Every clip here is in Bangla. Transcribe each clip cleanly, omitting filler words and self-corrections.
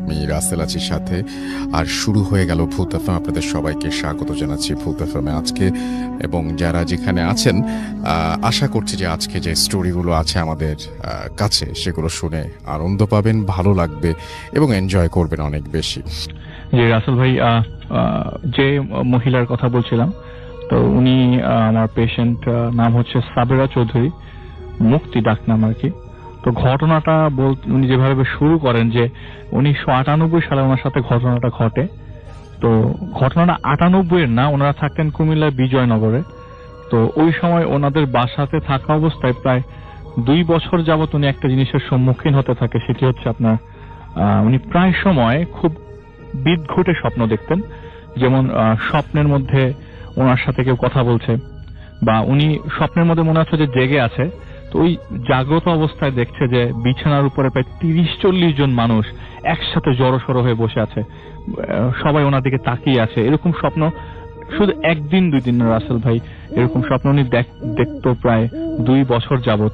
আমি রাসেল আছি সাথে। আর শুরু হয়ে গেল ভূত এফএম। আপনাদের সবাইকে স্বাগত জানাচ্ছি ভূত এফএমে আজকে, এবং যারা যেখানে আছেন আশা করছি যে আজকে যে স্টোরিগুলো আছে আমাদের কাছে সেগুলো শুনে আনন্দ পাবেন, ভালো লাগবে এবং এনজয় করবেন অনেক বেশি। জি রাসেল ভাই, যে মহিলার কথা বলছিলাম, তো উনি আমার পেশেন্ট, নাম হচ্ছে সাবেরা চৌধুরী, মুক্তি ডাক নাম আর কি। তো ঘটনাটা উনি যেভাবে শুরু করেন যে 1998 সালে ওনার সাথে ঘটনাটা ঘটে। তো ঘটনাটা 98-এর না, ওনারা থাকতেন কুমিল্লার বিজয়নগরে। তো ওই সময় ওনাদের বাসাতে থাকা অবস্থায় প্রায় 2 বছর যাবত উনি একটা জিনিসের সম্মুখীন হতে থাকে, সেটি হচ্ছে আপনার উনি প্রায় সময় খুব বিদঘুটে স্বপ্ন দেখতেন। যেমন স্বপ্নের মধ্যে ওনার সাথে কেউ কথা বলছে, বা উনি স্বপ্নের মধ্যে মনে হচ্ছে যে জেগে আছে, তো ওই জাগ্রত অবস্থায় দেখছে যে বিছানার উপরে প্রায় 30-40 জন মানুষ একসাথে জড়সড় হয়ে বসে আছে, সবাই ওনার দিকে তাকিয়ে আছে। এরকম স্বপ্ন শুধু 1-2 দিন রাসেল ভাই, এরকম স্বপ্ন উনি দেখতো প্রায় 2 বছর যাবত।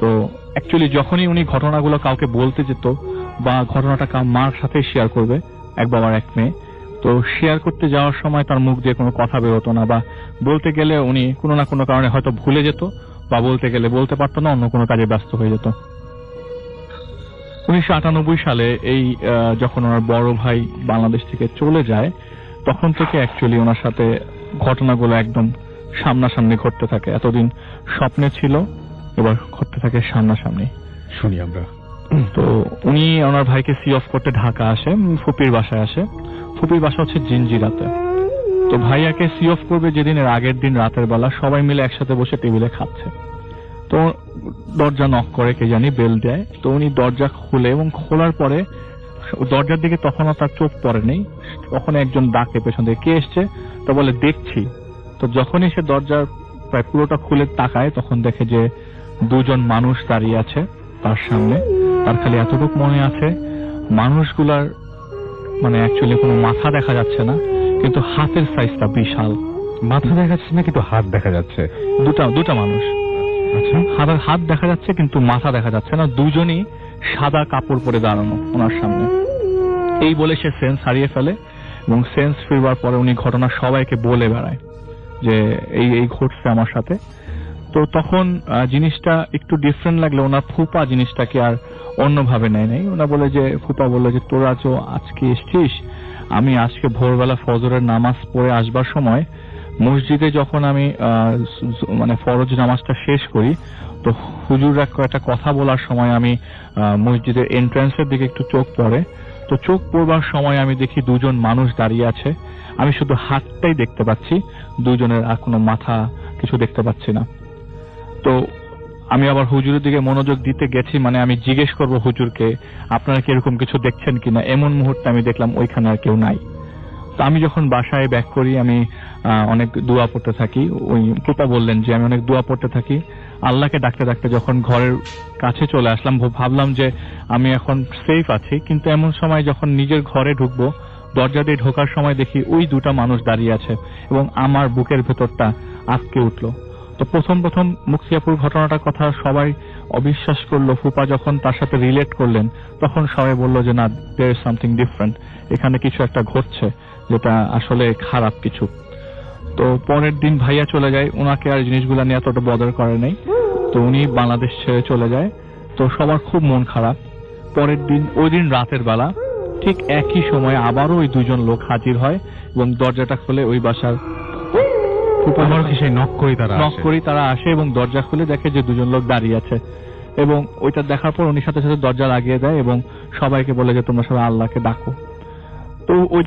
তো অ্যাকচুয়ালি যখনই উনি ঘটনাগুলো কাউকে বলতে যেত বা ঘটনাটা মার সাথে শেয়ার করবে, এক বাবার এক মেয়ে, তো শেয়ার করতে যাওয়ার সময় তার মুখ দিয়ে কোনো কথা বেরোতো না, বা বলতে গেলে উনি কোনো না কোনো কারণে হয়তো ভুলে যেত, বা বলতে গেলে বলতে পারতো না, অন্য কোনো কাজে ব্যস্ত হয়ে যেত। 1998 সালে এই যখন ওনার বড় ভাই বাংলাদেশ থেকে চলে যায়, তখন থেকে অ্যাকচুয়ালি ওনার সাথে ঘটনাগুলো একদম সামনাসামনি ঘটতে থাকে। এতদিন স্বপ্নে ছিল, এবার ঘটতে থাকে সামনাসামনি। শুনি আমরা। তো উনি ওনার ভাইকে সি অফ করতে ঢাকা আসে, ফুপির বাসায় আসে। ফুপির বাসা হচ্ছে জিঞ্জিরাতে। তো ভাইয়াকে সি অফ করবে যেদিনের আগের দিন রাতের বেলা সবাই মিলে একসাথে বসে টেবিলে খাচ্ছে। তো দরজা নক করে, কে জানি বেল দেয়। তো উনি দরজা খুলে, এবং খোলার পরে দরজার দিকে তখনও তার চোখ পড়ে নেই, তখন একজন ডাকে পেছন থেকে, কে এসছে? তো বলে দেখছি। তো যখনই সে দরজার প্রায় পুরোটা খুলে তাকায়, তখন দেখে যে 2 জন মানুষ দাঁড়িয়ে আছে তার সামনে। তার খালি এতটুকু মনে আছে, মানুষগুলার মানে অ্যাকচুয়ালি কোনো মাথা দেখা যাচ্ছে না, কিন্তু হাতের সাইজটা বিশাল। মাথা দেখা যাচ্ছে না কিন্তু হাত দেখা যাচ্ছে। দুটা মানুষ, আচ্ছা, হাত দেখা যাচ্ছে কিন্তু মাথা দেখা যাচ্ছে না। দুজনই সাদা কাপড় পরে দাঁড়ানো ওনার সামনে। এই বলে সে সেন্স হারিয়ে ফেলে, এবং সেন্স ফিরবার পরে উনি ঘটনা সবাইকে বলে বেড়ায় যে এই ঘটছে আমার সাথে। তো তখন জিনিসটা একটু ডিফারেন্ট লাগলে ওনার ফুপা জিনিসটাকে আর অন্যভাবে নেয় নাই। ওনা বলে যে, ফুপা বললো যে তোরা তো আজকে এসছিস, আমি আজকে ভোরবেলা ফজরের নামাজ পড়ে আসবার সময় মসজিদে যখন আমি মানে ফরজ নামাজটা শেষ করি, তো হুজুররা একটা কথা বলার সময় আমি মসজিদের এন্ট্রান্সের দিকে একটু চোখ পড়ে। তো চোখ পড়বার সময় আমি দেখি 2 জন মানুষ দাঁড়িয়ে আছে, আমি শুধু হাতটাই দেখতে পাচ্ছি, 2 জনের আর কোনো মাথা কিছু দেখতে পাচ্ছি না। তো আমি আবার হুজুরের দিকে মনোযোগ দিতে গেছি, মানে আমি জিজ্ঞেস করব হুজুরকে আপনারা কি এরকম কিছু দেখছেন কিনা। এমন মুহূর্তে আমি দেখলাম ওইখানে আর কেউ নাই। তো আমি যখন বাসায় ব্যাক করি, আমি অনেক দোয়া পড়তে থাকি। ওই ফুপা বললেন যে আমি অনেক দোয়া পড়তে থাকি, আল্লাহকে ডাকতে ডাকতে যখন ঘরের কাছে চলে আসলাম, ভাবলাম যে আমি এখন সেফ আছি। কিন্তু এমন সময় যখন নিজের ঘরে ঢুকবো, দরজা দিয়ে ঢোকার সময় দেখি ওই 2টা মানুষ দাঁড়িয়ে আছে, এবং আমার বুকের ভেতরটা আটকে উঠলো। তো প্রথম মুক্তিয়াপুর ঘটনাটার কথা সবাই অবিশ্বাস করলো। ফুপা যখন তার সাথে রিলেট করলেন, তখন সবাই বলল যে না, দেয়ার ইজ সামথিং ডিফারেন্ট, এখানে কিছু একটা ঘটছে যেটা আসলে খারাপ কিছু। তো পরের দিন ভাইয়া চলে যায়, ওনাকে আর জিনিসগুলো নিয়ে এতটা বদর করে নাই। তো উনি বাংলাদেশ ছেড়ে চলে যায়। তো সবার খুব মন খারাপ। পরের দিন, ওই দিন রাতের বেলা ঠিক একই সময় আবারও ওই 2 জন লোক হাজির হয়, এবং দরজাটা খুলে ওই বাসার নক করি তারা আসে, এবং দরজা খুলে দেখে যে 2 জন লোক দাঁড়িয়ে আছে। এবং ওইটা দেখার পর উনি সাথে সাথে দরজা লাগিয়ে দেয়, এবং সবাইকে বলে যে তোমরা সবাই আল্লাহকে ডাকো। তো ওই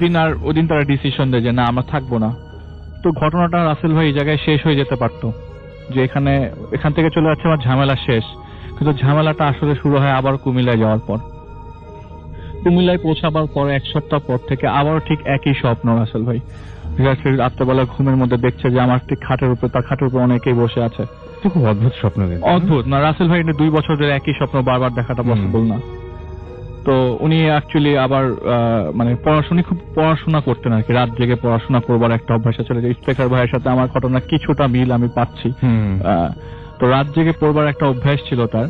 দিন তারা ডিসিশন দেয় যে না, আমরা থাকবো না। তো ঘটনাটা রাসেল ভাই এই জায়গায় শেষ হয়ে যেতে পারতো, যে এখান থেকে চলে যাচ্ছে আমার ঝামেলা শেষ। কিন্তু ঝামেলাটা আসলে শুরু হয় আবার কুমিল্লায় যাওয়ার পর। কুমিল্লায় পৌঁছাবার পর 1 সপ্তাহ পর থেকে আবার ঠিক একই স্বপ্ন রাসেল ভাই। রাত্রেবেলা ঘুমের মধ্যে দেখছে যে আমার ঠিক খাটের উপর অনেকেই বসে আছে। খুব অদ্ভুত স্বপ্ন। অদ্ভুত না রাসেল ভাই, 2 বছর ধরে একই স্বপ্ন বারবার দেখাটা পসিবল না। তো উনি অ্যাকচুয়ালি আবার মানে খুব পড়াশোনা করতেন আর কি, রাত জেগে পড়াশোনা করবার একটা অভ্যাস ছিল। যে স্পেকার ভাইয়ের সাথে আমার ঘটনা কিছুটা মিল আমি পাচ্ছি। তো রাত জেগে পড়বার একটা অভ্যাস ছিল তার।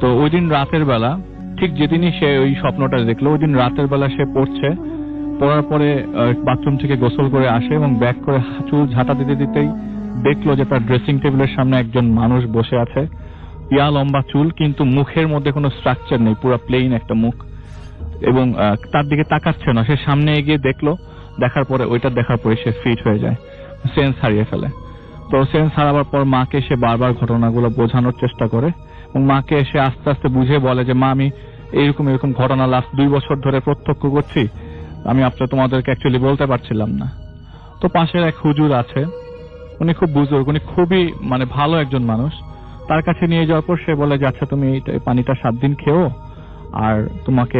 তো ওই দিন রাতের বেলা ঠিক যেদিনই সে ওই স্বপ্নটা দেখলো ওই দিন রাতের বেলা সে পড়ার পরে বাথরুম থেকে গোসল করে আসে এবং ব্যাক করে চুল ঝাঁটা দিতে দিতেই দেখলো যে তার ড্রেসিং টেবিলের সামনে একজন মানুষ বসে আছে, ইয়া লম্বা চুল, কিন্তু মুখের মধ্যে কোনো স্ট্রাকচার নেই, পুরো প্লেন একটা মুখ, এবং তার দিকে তাকাচ্ছে না। সে সামনে এগিয়ে দেখলো, দেখার পরে ওইটা দেখার পরে সে ফিট হয়ে যায়, সেন্স হারিয়ে ফেলে। তো সেন্স হারাবার পর মাকে সে বারবার ঘটনাগুলো বোঝানোর চেষ্টা করে এবং মাকে সে আস্তে আস্তে বুঝে বলে যে মা, আমি এরকম এরকম ঘটনা লাস্ট 2 বছর ধরে প্রত্যক্ষ করছি, আমি আপনার তোমাদেরকে অ্যাকচুয়ালি বলতে পারছিলাম না। তো পাশের এক হুজুর আছে, উনি খুব বুজুর্গ, উনি খুবই মানে ভালো একজন মানুষ। তার কাছে নিয়ে যাওয়ার পর সে বলে যে আচ্ছা তুমি এই পানিটা 7 দিন খেও, আর তোমাকে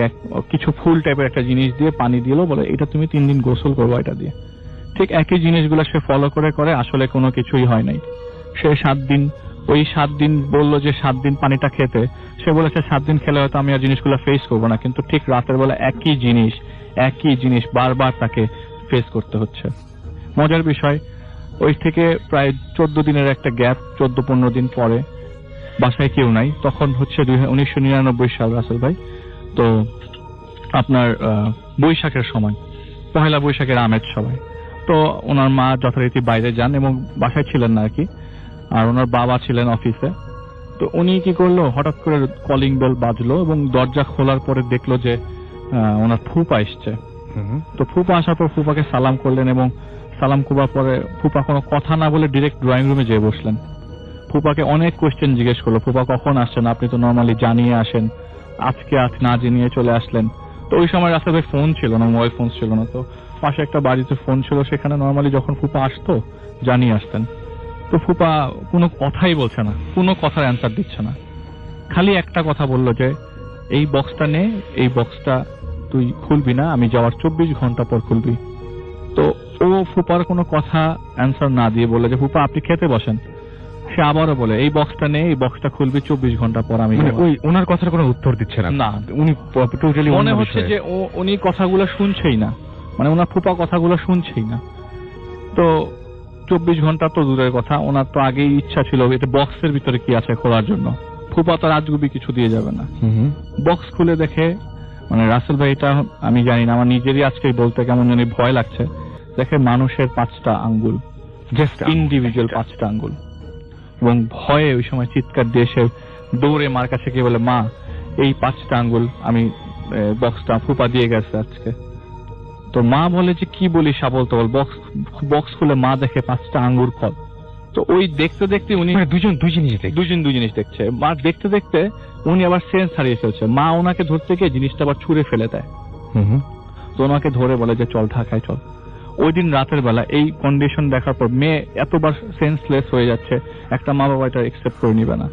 কিছু ফুল টাইপের একটা জিনিস দিয়ে পানি দিলো, বলে এটা তুমি 3 দিন গোসল করবো এটা দিয়ে। ঠিক একই জিনিসগুলো সে ফলো করে আসলে কোনো কিছুই হয় নাই। সে 7 দিন বললো যে 7 দিন পানিটা খেতে, সে বলেছে 7 দিন খেলে হয়তো আমি আর জিনিসগুলো ফেস করবো না, কিন্তু ঠিক রাতের বেলা একই জিনিস বারবার তাকে ফেস করতে হচ্ছে। মজার বিষয়, ওই থেকে প্রায় 14 দিনের একটা গ্যাপ, 14-15 দিন পরে বাসায় কেউ নাই, তখন হচ্ছে 1999 সাল রাসেল ভাই। তো আপনার বৈশাখের সময়, পহেলা বৈশাখের আমেজ সবাই, তো ওনার মা যথারীতি বাইরে যান এবং বাসায় ছিলেন না আর কি, আর ওনার বাবা ছিলেন অফিসে। তো উনি কি করলো, হঠাৎ করে কলিং বেল বাজলো এবং দরজা খোলার পরে দেখলো যে ওনার ফুপা এসছে। তো ফুপা আসার পর ফুপাকে সালাম করলেন এবং সালাম করবার পরে ফুপা কোনো কথা না বলে ডিরেক্ট ড্রয়িং রুমে যেয়ে বসলেন। ফুপাকে অনেক কোয়েশ্চেন জিজ্ঞেস করলো, ফুপা কখন আসছেন, আপনি তো নর্মালি জানিয়ে আসেন, আজকে না জানিয়ে চলে আসলেন। তো ওই সময় রাস্তাতে ফোন ছিল না, মোবাইল ফোন ছিল না, তো পাশে একটা বাড়িতে ফোন ছিল, সেখানে নর্মালি যখন ফুপা আসতো জানিয়ে আসতেন। তো ফুপা কোনো কথাই বলছে না, কোনো কথার অ্যান্সার দিচ্ছে না, খালি একটা কথা বললো যে এই বক্সটা নে, এই বক্সটা তুই খুলবি না, আমি যাওয়ার 24 ঘন্টা পর খুলবি। তো ও ফুপার কোনো কথা অ্যান্সার না দিয়ে বললো যে ফুপা আপনি খেতে বসেন। সে আবারও বলে এই বক্সটা নে, এই বক্সটা খুলবি 24 ঘন্টা পর আমি। ওই ওনার কথার কোনো উত্তর দিচ্ছে না, না উনি টোটালি মনে হচ্ছে যে উনি কথাগুলো শুনছেই না, মানে ওনার ফুপা কথাগুলো শুনছেই না। তো 24 ঘন্টা তো দূরের কথা, ওনার তো আগেই ইচ্ছা ছিল এতে বক্সের ভিতরে কি আছে খোলার জন্য, ফুপা তো রাজগুবি কিছু দিয়ে যাবে না। বক্স খুলে দেখে, মানে রাসেল ভাই এটা আমি জানি না, আমার নিজেরই আজকে বলতে কেমন জানি ভয় লাগছে, দেখে মানুষের 5টা আঙ্গুল, জাস্ট ইন্ডিভিজুয়াল 5টা আঙ্গুল, এবং ভয়ে ওই সময় চিৎকার দিয়ে সে দৌড়ে মার কাছে গিয়ে বলে মা এই 5টা আঙ্গুল আমি বক্সটা ফুপা দিয়ে গেছে আজকে। তো মা বলে যে কি বলিস আবল তবল, বক্স খুলে মা দেখে 5টা আঙ্গুর ফল। তো ওই দেখতে দেখতে উনি দুজন দুই জিনিস দেখছে, মা দেখতে দেখতে উনি আবার সেন্স হারিয়ে ফেলছে। মা ওনাকে ধরতে গিয়ে জিনিসটা আবার ছুঁড়ে ফেলে দেয়। তো ওনাকে ধরে বলে যে চল ঢাকায় চল। ওই দিন রাতের বেলা এই কন্ডিশন দেখার পর মেয়ে এতবার সেন্সলেস হয়ে যাচ্ছে, একটা মা বাবা এটা একসেপ্ট করে নিবে না।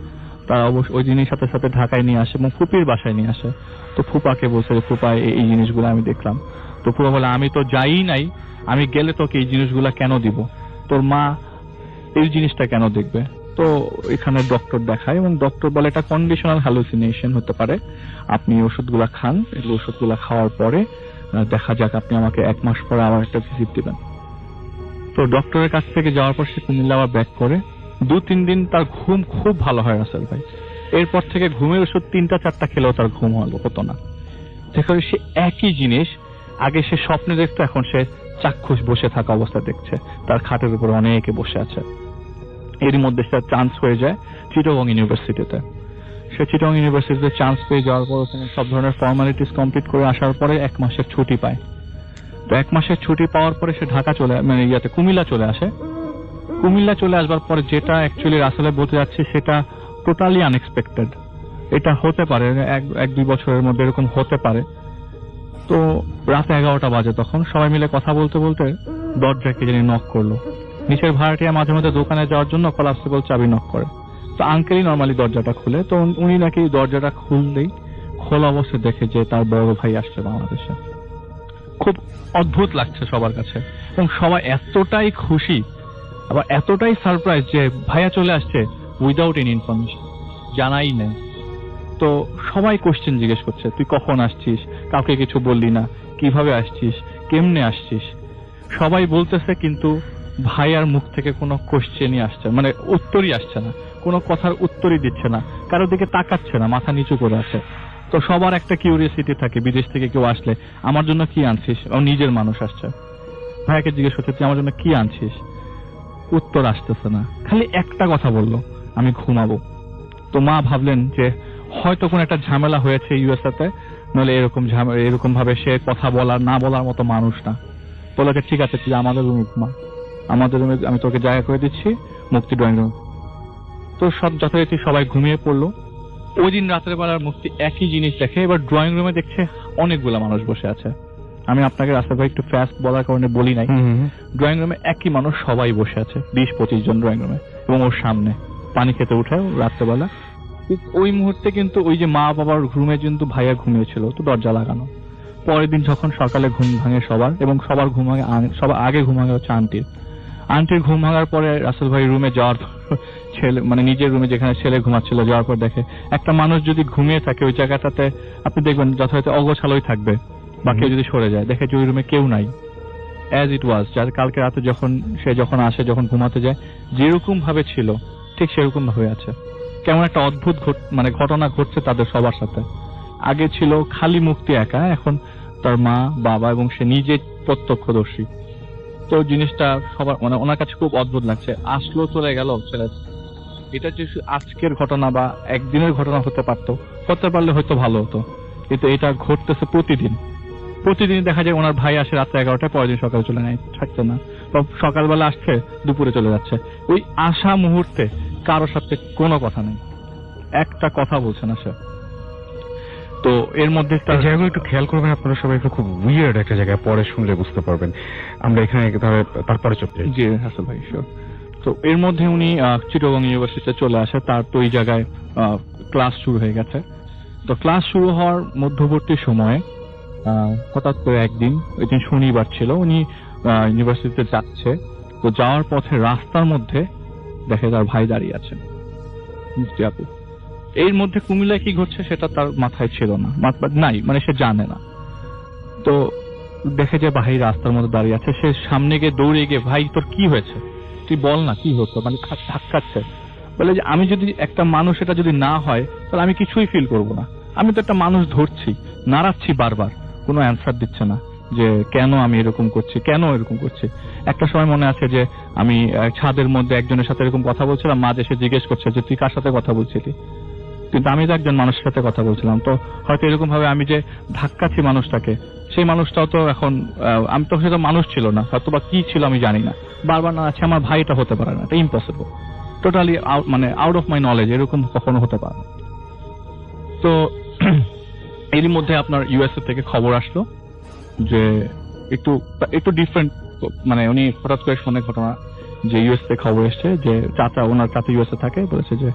তারা অবশ্য ওই জিনিস সাথে সাথে ঢাকায় নিয়ে আসে এবং ফুপির বাসায় নিয়ে আসে। তো ফুপাকে বলছে যে ফুপা এই জিনিসগুলো আমি দেখলাম। তো ফুপা বলে আমি তো যাই নাই, আমি গেলে তোকে এই জিনিসগুলা কেন দিব, তোর মা এই জিনিসটা কেন দেখবে। তো এখানে ডক্টর দেখায় এবং ডক্টর বলে এটা কন্ডিশনাল হ্যালুসিনেশন হতে পারে, আপনি ওষুধগুলা খান, এগুলো ওষুধগুলা খাওয়ার পরে দেখা যাক, আপনি আমাকে 1 মাস পরে আবার একটা ভিজিট দিবেন। তো ডক্টরের কাছ থেকে যাওয়ার পর সে কুমিল্লা আবার ব্যাক করে 2-3 দিন তার ঘুম খুব ভালো হয় রাসেল ভাই। এরপর থেকে ঘুমের ওষুধ 3টা-4টা খেলেও তার ঘুম হতো না। দেখো সে একই জিনিস আগে সে স্বপ্নে দেখতো, এখন সে চাক্ষুষ বসে থাকা অবস্থা দেখছে, তার খাটের উপরে অনেকে বসে আছে। এর মধ্যে সে চান্স হয়ে যায় চিটাগং ইউনিভার্সিটিতে। সে চিটাগং ইউনিভার্সিটিতে চান্স পেয়ে যাওয়ার পর ওখানে সব ধরনের ফর্মালিটিস কমপ্লিট করে আসার পরে 1 মাসের ছুটি পায়। তো 1 মাসের ছুটি পাওয়ার পরে সে ঢাকা কুমিল্লা চলে আসে। কুমিল্লা চলে আসবার পরে যেটা অ্যাকচুয়ালি রাসেলে বলতে যাচ্ছে সেটা টোটালি আনএক্সপেক্টেড। এটা হতে পারে 1-2 বছরের মধ্যে এরকম হতে পারে। তো রাত 11টা বাজে, তখন সবাই মিলে কথা বলতে বলতে দরজায় কে জানি নক করলো। নিচের ভাড়াটিয়া মাঝে মাঝে দোকানে যাওয়ার জন্য কলাপসিবল চাবি নক করে। তো আঙ্কেলই নর্মালি দরজাটা খুলে। তো উনি নাকি দরজাটা খুললেই খোলা অবস্থায় দেখে যে তার বড় ভাই আসছে বাংলাদেশে। খুব অদ্ভুত লাগছে সবার কাছে এবং সবাই এতটাই খুশি আবার এতটাই সারপ্রাইজ যে ভাইয়া চলে আসছে উইদাউট এনি ইনফরমেশন, জানাই নেই। তো সবাই কোশ্চেন জিজ্ঞেস করছে, তুই কখন আসছিস, কাউকে কিছু বললি না, কিভাবে আসছিস, কেমনে আসছিস। সবাই বলতেছে কিন্তু ভাইয়ার মুখ থেকে কোনো কোশ্চেনই আসছে, মানে উত্তরই আসছে না, কোনো কথার উত্তরই দিচ্ছে না, কারো দিকে তাকাচ্ছে না, মাথা নিচু করে আছে। তো সবার একটা কিউরিয়াসিটি থাকে, বিদেশ থেকে কেউ আসলে আমার জন্য কি আনছিস, নিজের মানুষ আসছে, ভাইয়াকে জিজ্ঞেস করছে তুই আমার জন্য কি আনছিস, উত্তর আসতেছে না, খালি একটা কথা বললো আমি ঘুমাবো। তো মা ভাবলেন যে হয়তো কোনো একটা ঝামেলা হয়েছে ইউএসএতে, নইলে এরকম ভাবে সে কথা বলার না বলার মতো মানুষ না। বলে যে ঠিক আছে তুই আমাদের রুমে ঘুমা, আমাদের রুমে আমি তোকে জায়গা করে দিচ্ছি, মুক্তি ড্রয়িং রুম। তো সব যথারীতি সবাই ঘুমিয়ে পড়লো। ওই দিন রাতের বেলার মুক্তি একই জিনিস দেখে, এবার ড্রয়িং রুমে দেখছে অনেকগুলো মানুষ বসে আছে। আমি আপনাকে রাস্তা ভাই একটু ফাস্ট বলার কারণে বলি নাই, ড্রয়িং রুমে একই মানুষ সবাই বসে আছে, 20-25 জন ড্রয়িং রুমে, এবং ওর সামনে পানি খেতে উঠে রাত্রেবেলা। ওই মুহূর্তে কিন্তু ওই যে মা বাবার রুমে কিন্তু ভাইয়া ঘুমিয়েছিল, তো দরজা লাগানো। পরের দিন যখন সকালে ঘুম ভাঙে সবার, এবং সবার ঘুম ভাঙে, সবার আগে ঘুম ভাঙে হচ্ছে আন্টির ঘুম ভাঙার পরে রাসেল ভাই রুমে যাওয়ার ছেলে, মানে নিজের রুমে যেখানে ছেলে ঘুমাচ্ছিল, যাওয়ার পর দেখে একটা মানুষ যদি ঘুমিয়ে থাকে ওই জায়গাটাতে আপনি দেখবেন যথাযথ অগোছালোই থাকবে, বা কেউ যদি সরে যায়, দেখে যে ওই রুমে কেউ নাই, অ্যাজ ইট ওয়াজ। যার কালকে রাতে যখন আসে, যখন ঘুমাতে যায়, যেরকম ভাবে ছিল ঠিক সেরকম ভাবে আছে। কেমন একটা অদ্ভুত ঘটনা ঘটছে তাদের সবার সাথে। আগে ছিল খালি মুক্তি একা, এখন তার মা, বাবা এবং সে নিজে প্রত্যক্ষদর্শী। তো জিনিসটা সবার ওনার কাছে খুব অদ্ভুত লাগছে। আসলো, চলে গেল, ছেলে। এটা যে আজকের ঘটনা বা একদিনের ঘটনা হতে পারলে হয়তো ভালো হতো, কিন্তু এটা ঘটতেছে প্রতিদিন দেখা যায় ওনার ভাই আসে রাত্রে 11টায়, পরের দিন সকালে চলে যায়, থাকছে না, বা সকালবেলা আসছে দুপুরে চলে যাচ্ছে। ওই আসা মুহূর্তে কারোর সাথে কোনো কথা নেই, একটা কথা বলছে না সে। তো এর মধ্যে জায়গাগুলো একটু খেয়াল করবেন আপনারা সবাই, খুব উইয়ার্ড একটা জায়গায়, পরে শুনলে বুঝতে পারবেন। আমরা এখানে তারপরে চলে যাই। জি হাসান ভাই, শিওর। তো এর মধ্যে উনি চিটাগং ইউনিভার্সিটিতে চলে আসে, তার তো ওই জায়গায় ক্লাস শুরু হয়ে গেছে। তো ক্লাস শুরু হওয়ার মধ্যবর্তী সময়ে হঠাৎ করে একদিন, ওই দিন শনিবার ছিল, উনি ইউনিভার্সিটিতে যাচ্ছে। তো যাওয়ার পথে রাস্তার মধ্যে দেখে তার ভাই দাঁড়িয়ে আছে, মিষ্টি আপু। এর মধ্যে কুমিল্লায় কি ঘটছে সেটা তার মাথায় ছিল না, নাই, মানে সে জানে না। তো দেখে যে ভাই রাস্তার মধ্যে দাঁড়িয়ে আছে, সে সামনে গিয়ে দৌড়ে গিয়ে, ভাই তোর কি হয়েছে, তুই বল না কি হতো, মানে ধাক্কাচ্ছে। বলে যে আমি যদি একটা মানুষ, এটা যদি না হয় তাহলে আমি কিছুই ফিল করবো না। আমি তো একটা মানুষ ধরছি, নাড়াচ্ছি বারবার, কোনো অ্যান্সার দিচ্ছে না যে কেন আমি এরকম করছি, কেন এরকম করছি। একটা সময় মনে আছে যে আমি ছাদের মধ্যে একজনের সাথে এরকম কথা বলছিলাম, মা এসে জিজ্ঞেস করছে যে তুই কার সাথে কথা বলছিলি, কিন্তু আমি তো একজন মানুষের সাথে কথা বলছিলাম। তো হয়তো এরকম ভাবে আমি যে ধাক্কাচ্ছি মানুষটাকে, সেই মানুষটাও তো এখন, আমি তো সেটা মানুষ ছিল না, হয়তো বা কি ছিল আমি জানি না, বারবার না আছে আমার ভাইটা হতে পারে না, এটা impossible, totally out of my knowledge, এরকম কখনো হতে পারে না। তো এরই মধ্যে আপনার ইউএসএ থেকে খবর আসলো যে একটু ডিফারেন্ট, মানে উনি হঠাৎ করে শুনে ঘটনা যে ইউএসএ খবর এসছে যে ওনার চাচা ইউএসএ থাকে, বলেছে যে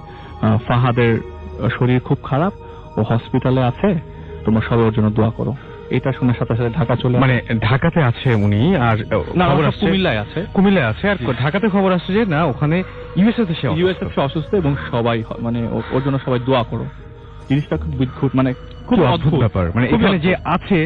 ফাহাদের শরীর খুব খারাপ, ও হসপিটালে আছে, তোমরা সবাই ওর জন্য দোয়া করো। এটা শুনে সাথে সাথে ঢাকা চলে, মানে ঢাকাতে আছে উনি, আর কুমিল্লায় আছে, আর ঢাকাতে খবর আসছে যে না, ওখানে ইউএসএ সে অসুস্থ, এবং সবাই মানে ওর জন্য সবাই দোয়া করো। জিনিসটা খুব মানে খুব অদ্ভুত ব্যাপার, মানে এখানে যে আছে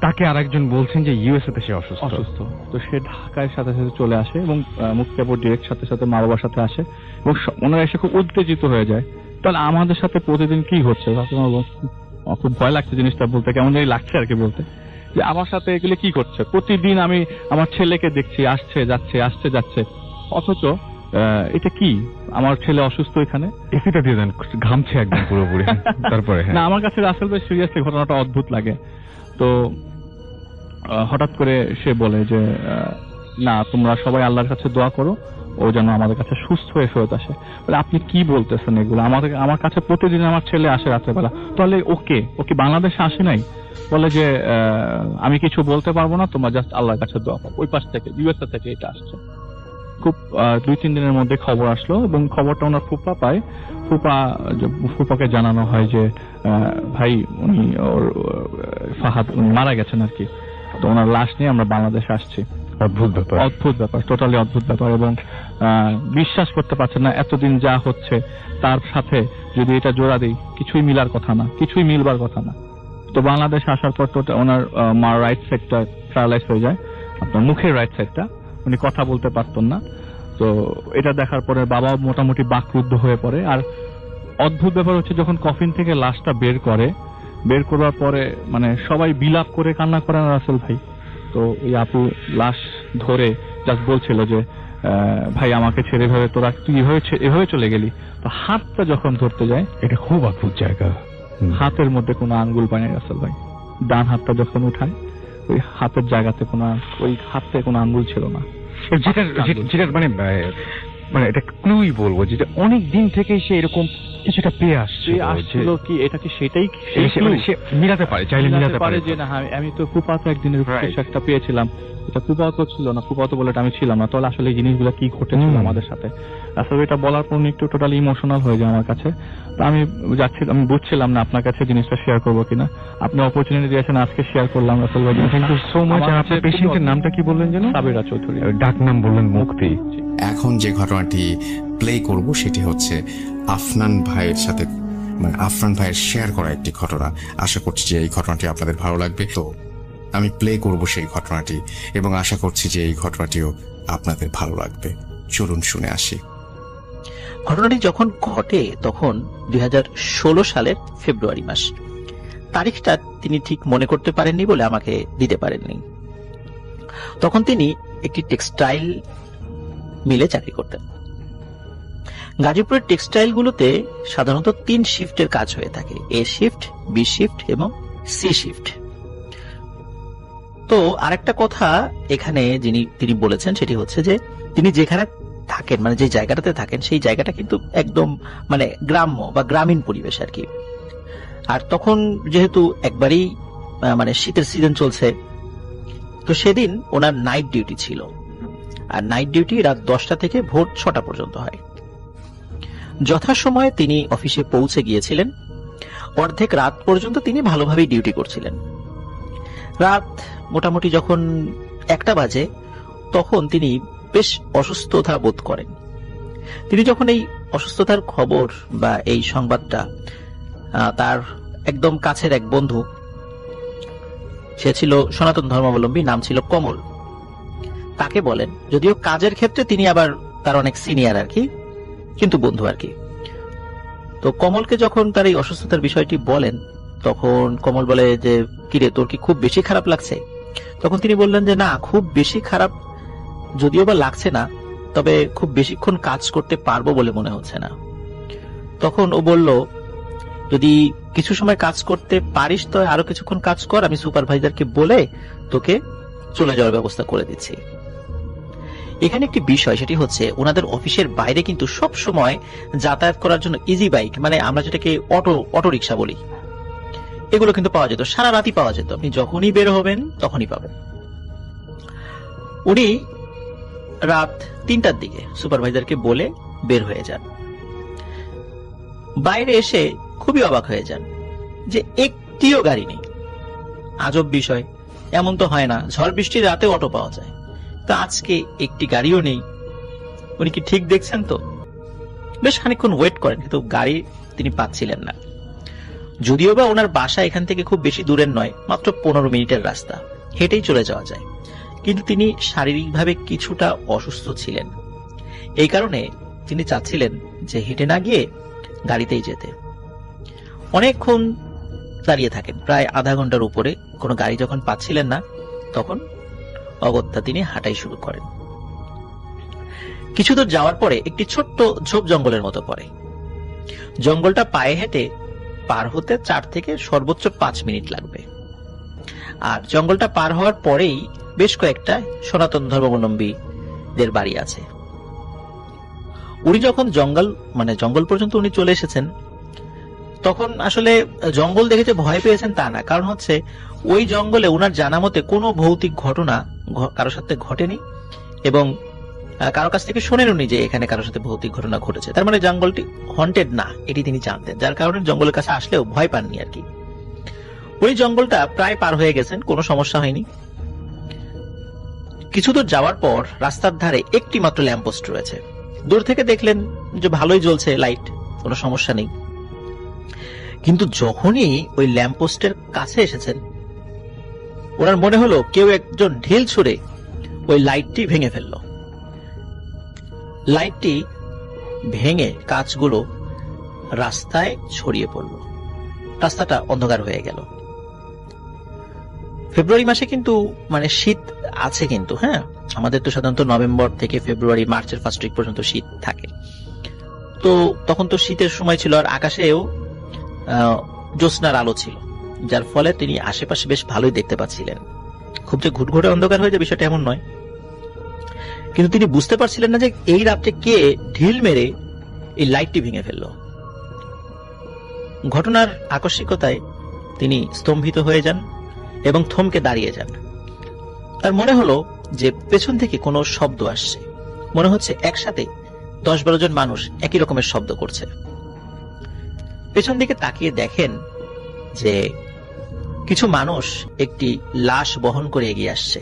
তাকে আরেকজন বলছেন যে ইউএসএ তে সে অসুস্থ। তো সে ঢাকায় সাথে সাথে চলে আসে, এবং মুক্তিপুর ডিরেক্ট সাথে সাথে মা বাবার সাথে আসে, এবং ওনারা এসে খুব উত্তেজিত হয়ে যায়। তাহলে আমাদের সাথে প্রতিদিন কি হচ্ছে, খুব ভয় লাগছে জিনিসটা বলতে, কেমন জানি লাগছে আর কি বলতে, যে আমার সাথে এগুলো কি করছে। প্রতিদিন আমি আমার ছেলেকে দেখছি আসছে যাচ্ছে, অথচ এটা কি, আমার ছেলে অসুস্থ, এখানে এসিটা দিয়ে দেন, ঘামছে একদম পুরোপুরি। তারপরে না, আমার কাছে রাসেল ভাই সিরিয়াসলি ঘটনাটা অদ্ভুত লাগে। তো হঠাৎ করে সে বলে যে না, তোমরা সবাই আল্লাহর কাছে দোয়া করো, ও যেন আমাদের কাছে সুস্থ হয়ে ফেরত আসে। বলে আপনি কি বলতেছেন এগুলো, আমার কাছে প্রতিদিন আমার ছেলে আসে রাত্রেবেলা, তাহলে ওকে বাংলাদেশে আসে নাই? বলে যে আমি কিছু বলতে পারবো না, তোমরা জাস্ট আল্লাহর কাছে দোয়া করো। ওই পাশ থেকে, ইউএসএ থেকে এটা আসছে। খুব 2-3 দিনের মধ্যে খবর আসলো, এবং খবরটা ওনার ফুপা পায়। ফুপাকে জানানো হয় যে ভাই উনি ফাহাদ উনি মারা গেছেন আর কি, তো ওনার লাশ নিয়ে আমরা বাংলাদেশে আসছি। অদ্ভুত ব্যাপার, টোটালি অদ্ভুত ব্যাপার, এবং বিশ্বাস করতে পারছেন না এতদিন যা হচ্ছে তার সাথে যদি এটা জোড়া দিই, কিছুই মিলবার কথা না। তো বাংলাদেশে আসার পর তো ওনার মার রাইট সাইডটা প্যারালাইজ হয়ে যায়, আপনার মুখের রাইট সাইডটা, উনি কথা বলতে পারতেন না। তো এটা দেখার পরে বাবা মোটামুটি বাকরুদ্ধ হয়ে পড়ে। আর অদ্ভুত ব্যাপার হচ্ছে, যখন কফিন থেকে লাশটা বের করে, বের করার পরে মানে সবাই বিলাপ করে কান্না করে না রাসেল ভাই। তো ওই আপু লাশ ধরে জাস্ট বলছিল যে ভাই আমাকে ছেড়ে ভাবে তোরা তুই এভাবে চলে গেলি। তো হাতটা যখন ধরতে যায়, এটা খুব অদ্ভুত জায়গা। হাতের মধ্যে কোনো আঙ্গুল পায়নি রাসেল ভাই। ডান হাতটা যখন উঠায় ওই হাতের জায়গাতে ওই হাতে কোনো আঙ্গুল ছিল না। যেটা মানে এটা ক্লুই বলবো, যেটা অনেক দিন থেকেই সে এরকম কিছুটা পেয়ে আসছিল কি এটা কি সেটাই সে মিলাতে পারে, চাইলে মিলাতে পারে যে না আমি তো ফুফাতো একদিনের কিছু একটা পেয়েছিলাম, এটা ফুফাতো ছিল না, ফুফাতো বলে আমি ছিলাম না, তাহলে আসলে এই জিনিসগুলো কি ঘটেছিল আমাদের সাথে। আসলে এটা বলার পর একটু টোটালি ইমোশনাল হয়ে যায় আমার কাছে। তো আমি বুঝছিলাম না আপনার কাছে জিনিসটা শেয়ার করবো কিনা। আপনি অপরচুনিটি দিয়েছেন, আজকে শেয়ার করলাম রাসেল ভাই। Thank you so much. আপনার পেশেন্টের নামটা কি বললেন যেন? সাবিরা চৌধুরী। ডাক নাম বললেন মুক্তি। এখন যে ঘটনাটি প্লে করব সেটি হচ্ছে আফনান ভাইয়ের সাথে, মানে আফনান ভাইয়ের শেয়ার করা একটি ঘটনা। আশা করছি যে এই ঘটনাটি আপনাদের ভালো লাগবে। তো আমি প্লে করব সেই ঘটনাটি এবং আশা করছি যে এই ঘটনাটিও আপনাদের ভালো লাগবে। চলুন শুনে আসি। ঘটনাটি যখন ঘটে তখন 2016 সালের ফেব্রুয়ারি মাস। তারিখটা তিনি ঠিক মনে করতে পারেননি বলে আমাকে দিতে পারেননি। তখন তিনি একটি টেক্সটাইল মিলে চাকরি করতেন। গাজীপুরের টেক্সটাইল গুলোতে সাধারণত 3 শিফটের কাজ হয়ে থাকে, এ শিফট, বি শিফট এবং সি শিফট। তো আরেকটা কথা এখানে তিনি বলেছেন সেটি হচ্ছে যে তিনি যেখানে থাকেন, মানে যে জায়গাটাতে থাকেন সেই জায়গাটা কিন্তু একদম মানে গ্রাম্য বা গ্রামীণ পরিবেশ আর কি। আর তখন যেহেতু একবারেই মানে শীতের সিজন চলছে, তো সেদিন ওনার নাইট ডিউটি ছিল। আর নাইট ডিউটি রাত 10টা থেকে ভোর 6টা পর্যন্ত হয়। যথাসময়ে তিনি অফিসে পৌঁছে গিয়েছিলেন। অর্ধেক রাত পর্যন্ত তিনি ভালোভাবেই ডিউটি করছিলেন। রাত মোটামুটি যখন 1টা বাজে তখন তিনি বেশ অসুস্থতা বোধ করেন। তিনি যখন এই অসুস্থতার খবর বা এই সংবাদটা তার একদম কাছের এক বন্ধু, সে ছিল সনাতন ধর্মাবলম্বী, নাম ছিল কমল, তাকে বলেন। যদিও কাজের ক্ষেত্রে তিনি আবার তার অনেক সিনিয়র আর কি, কিন্তু বন্ধু আর কি। তো কমলকে যখন তার এই অসুস্থতার বিষয়টি বলেন তখন কমল বলে যে কিরে তোর কি খুব বেশি খারাপ লাগছে? তখন তিনি বললেন যে না, খুব বেশি খারাপ যদিও বা লাগছে না, তবে খুব বেশিক্ষণ কাজ করতে পারবো বলে মনে হচ্ছে না। তখন ও বলল যদি কিছু সময় কাজ করতে পারিস তো আরো কিছুক্ষণ কাজ কর, আমি সুপারভাইজারকে বলে তোকে চলে যাওয়ার ব্যবস্থা করে দিচ্ছি। এখানে একটি বিষয়, সেটি হচ্ছে ওনাদের অফিসের বাইরে কিন্তু সব সময় যাতায়াত করার জন্য ইজি বাইক, মানে আমরা যেটাকে অটো রিক্সা বলি, এগুলো কিন্তু পাওয়া যেত, সারা রাতই পাওয়া যেত। আপনি যখনই বের হবেন তখনই পাবেন। উনি রাত 3টার দিকে সুপারভাইজারকে বলে বের হয়ে যান। বাইরে এসে খুবই অবাক হয়ে যান যে একটিও গাড়ি নেই। আজব বিষয়, এমন তো হয় না, ঝড় বৃষ্টির রাতে অটো পাওয়া যায়, তা আজকে একটি গাড়িও নেই। উনি কি ঠিক দেখছেন? তো বেশ খানিকক্ষণ ওয়েট করেন, কিন্তু গাড়ি তিনি পাচ্ছিলেন না। যদিও বা ওনার বাসা এখান থেকে খুব বেশি দূরের নয়, মাত্র 15 মিনিটের রাস্তা, হেঁটেই চলে যাওয়া যায়। কিন্তু তিনি শারীরিকভাবে কিছুটা অসুস্থ ছিলেন, এই কারণে তিনি চাচ্ছিলেন যে হেঁটে না গিয়ে গাড়িতেই যেতে। অনেকক্ষণ দাঁড়িয়ে থাকেন, প্রায় আধা ঘন্টার উপরে। কোনো গাড়ি যখন পাচ্ছিলেন না তখন অগত্যা তিনি হাঁটাই শুরু করেন। কিছু দূর যাওয়ার পরে একটি ছোট্ট ঝোপ জঙ্গলের মতো পড়ে। জঙ্গলটা পায়ে হেঁটে পার হতে 4 থেকে সর্বোচ্চ 5 মিনিট লাগবে। আর জঙ্গলটা পার হওয়ার পরেই বেশ কয়েকটা সনাতন ধর্মাবলম্বীদের বাড়ি আছে। উনি যখন জঙ্গল পর্যন্ত উনি চলে এসেছেন, তখন আসলে জঙ্গল দেখে যে ভয় পেয়েছেন তা না, কারণ হচ্ছে ওই জঙ্গলে ওনার জানা মতে কোনো ভৌতিক ঘটনা কারোর সাথে ঘটেনি এবং কারো কাছ থেকে শোনেননি যে এখানে কারোর সাথে ভৌতিক ঘটনা ঘটেছে। তার মানে জঙ্গলটি হন্টেড না, এটি তিনি জানতেন, যার কারণে জঙ্গলের কাছে আসলেও ভয় পাননি আর কি। ওই জঙ্গলটা প্রায় পার হয়ে গেছেন, কোনো সমস্যা হয়নি। কিছু দূর যাওয়ার পর রাস্তার ধারে একটি মাত্র ল্যাম্পপোস্ট রয়েছে। দূর থেকে দেখলেন যে ভালোই জ্বলছে লাইট, কোনো সমস্যা নেই। কিন্তু যখনই ওই ল্যাম্পপোস্টের কাছে এসেছেন, ওনার মনে হলো কেউ একজন ঢিল ছুঁড়ে ওই লাইটটি ভেঙে ফেলল। লাইটটি ভেঙে কাঁচগুলো রাস্তায় ছড়িয়ে পড়ল। রাস্তাটা অন্ধকার হয়ে গেল। ফেব্রুয়ারি মাসে কিন্তু মানে শীত আছে কিন্তু, হ্যাঁ, আমাদের তো সাধারণত নভেম্বর থেকে ফেব্রুয়ারি মার্চের ফার্স্ট উইক পর্যন্ত শীত থাকে। তো তখন তো শীতের সময় ছিল, আর আকাশেও জ্যোৎস্নার আলো ছিল, যার ফলে তিনি আশেপাশে বেশ ভালোই দেখতে পাচ্ছিলেন। খুব যে ঘুটঘুটে অন্ধকার হয়ে যায় বিষয়টা এমন নয়, কিন্তু তিনি বুঝতে পারছিলেন না যে এই রাত্রে কে ঢিল মেরে এই লাইটটি ভেঙে ফেলল। ঘটনার আকস্মিকতায় তিনি স্তম্ভিত হয়ে যান এবং থমকে দাঁড়িয়ে যান। তার মনে হলো যে পেছন থেকে কোনো শব্দ আসছে, মনে হচ্ছে একসাথে 10-12 জন মানুষ একই রকমের শব্দ করছে। পেছন দিকে তাকিয়ে দেখেন যে কিছু মানুষ একটি লাশ বহন করে এগিয়ে আসছে।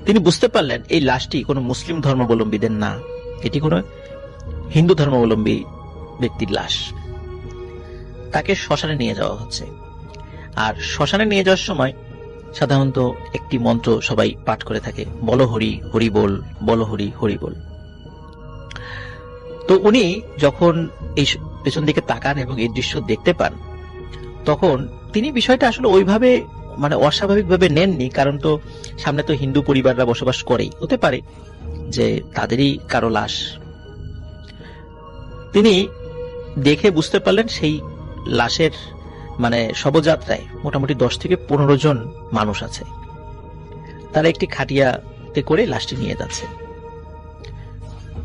তিনি বুঝতে পারলেন এই লাশটি কোনো মুসলিম ধর্মাবলম্বীদের না, এটি কোনো হিন্দু ধর্মাবলম্বী ব্যক্তির লাশ। তাকে শ্মশানে নিয়ে যাওয়া হচ্ছে। আর শ্মশানে নিয়ে যাওয়ার সময় সাধারণত একটি মন্ত্র সবাই পাঠ করে থাকে, বলো হরি হরি বল, বলো হরি হরি বল। তো উনি যখন এই পেছন দিকে তাকান এবং এই দৃশ্য দেখতে পান, তখন তিনি বিষয়টা আসলে ওইভাবে মানে অস্বাভাবিকভাবে নেননি, কারণ তো সামনে তো হিন্দু পরিবাররা বসবাস করেই, হতে পারে যে তাদেরই কারো লাশ। তিনি দেখে বুঝতে পারলেন সেই লাশের মানে শবযাত্রায় মোটামুটি 10 থেকে 15 জন মানুষ আছে, তারা একটি খাটিয়াতে করে লাশটি নিয়ে যাচ্ছে।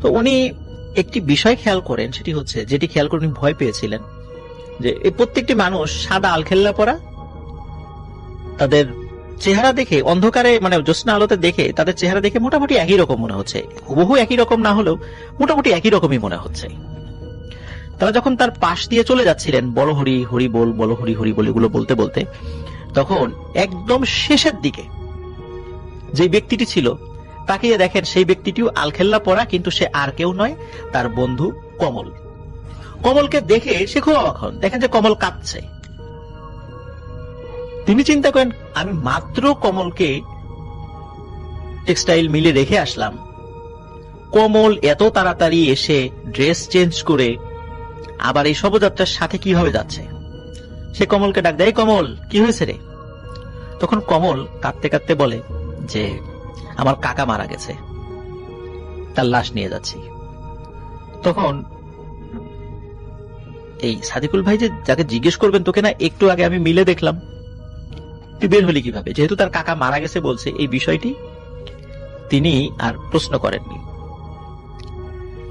তো উনি একটি বিষয় খেয়াল করেন, সেটি হচ্ছে, যেটি খেয়াল করে উনি ভয় পেয়েছিলেন, যে এই প্রত্যেকটি মানুষ সাদা আলখেল্লা পরা, তাদের চেহারা দেখে অন্ধকারে মানে জ্যোৎস্না আলোতে দেখে তাদের চেহারা দেখে মোটামুটি একই রকম মনে হচ্ছে, হুবহু একই রকম না হলেও মোটামুটি একই রকমই মনে হচ্ছে। তারা যখন তার পাশ দিয়ে চলে যাচ্ছিলেন, বলো হরি হরি বল, বলো হরি হরি বল এগুলো বলতে বলতে, তখন একদম শেষের দিকে যে ব্যক্তিটি ছিল তাকিয়ে দেখেন সেই ব্যক্তিটিও আলখেল্লা পরা, কিন্তু সে আর কেউ নয়, তার বন্ধু কমল। কমলকে দেখে সে খুব অবাক হন, দেখেন যে কমল কাঁদছে। তিনি চিন্তা করেন, আমি মাত্র কমলকে টেক্সটাইল মিলে রেখে আসলাম, কমল এত তাড়াতাড়ি এসে ড্রেস চেঞ্জ করে আবার এই শবযাত্রার সাথে কিভাবে যাচ্ছে। সে কমলকে ডাক দেয়, কমল কি হয়েছে রে? তখন কমল কাঁদতে কাঁদতে বলে যে আমার কাকা মারা গেছে, তার লাশ নিয়ে যাচ্ছি। তখন এই সাদিকুল ভাই যে যাকে জিজ্ঞেস করবেন, তোকে না একটু আগে আমি মিলে দেখলাম, তুই বের হলি কিভাবে? যেহেতু তার কাকা মারা গেছে বলছে, এই বিষয়টি তিনি আর প্রশ্ন করেননি।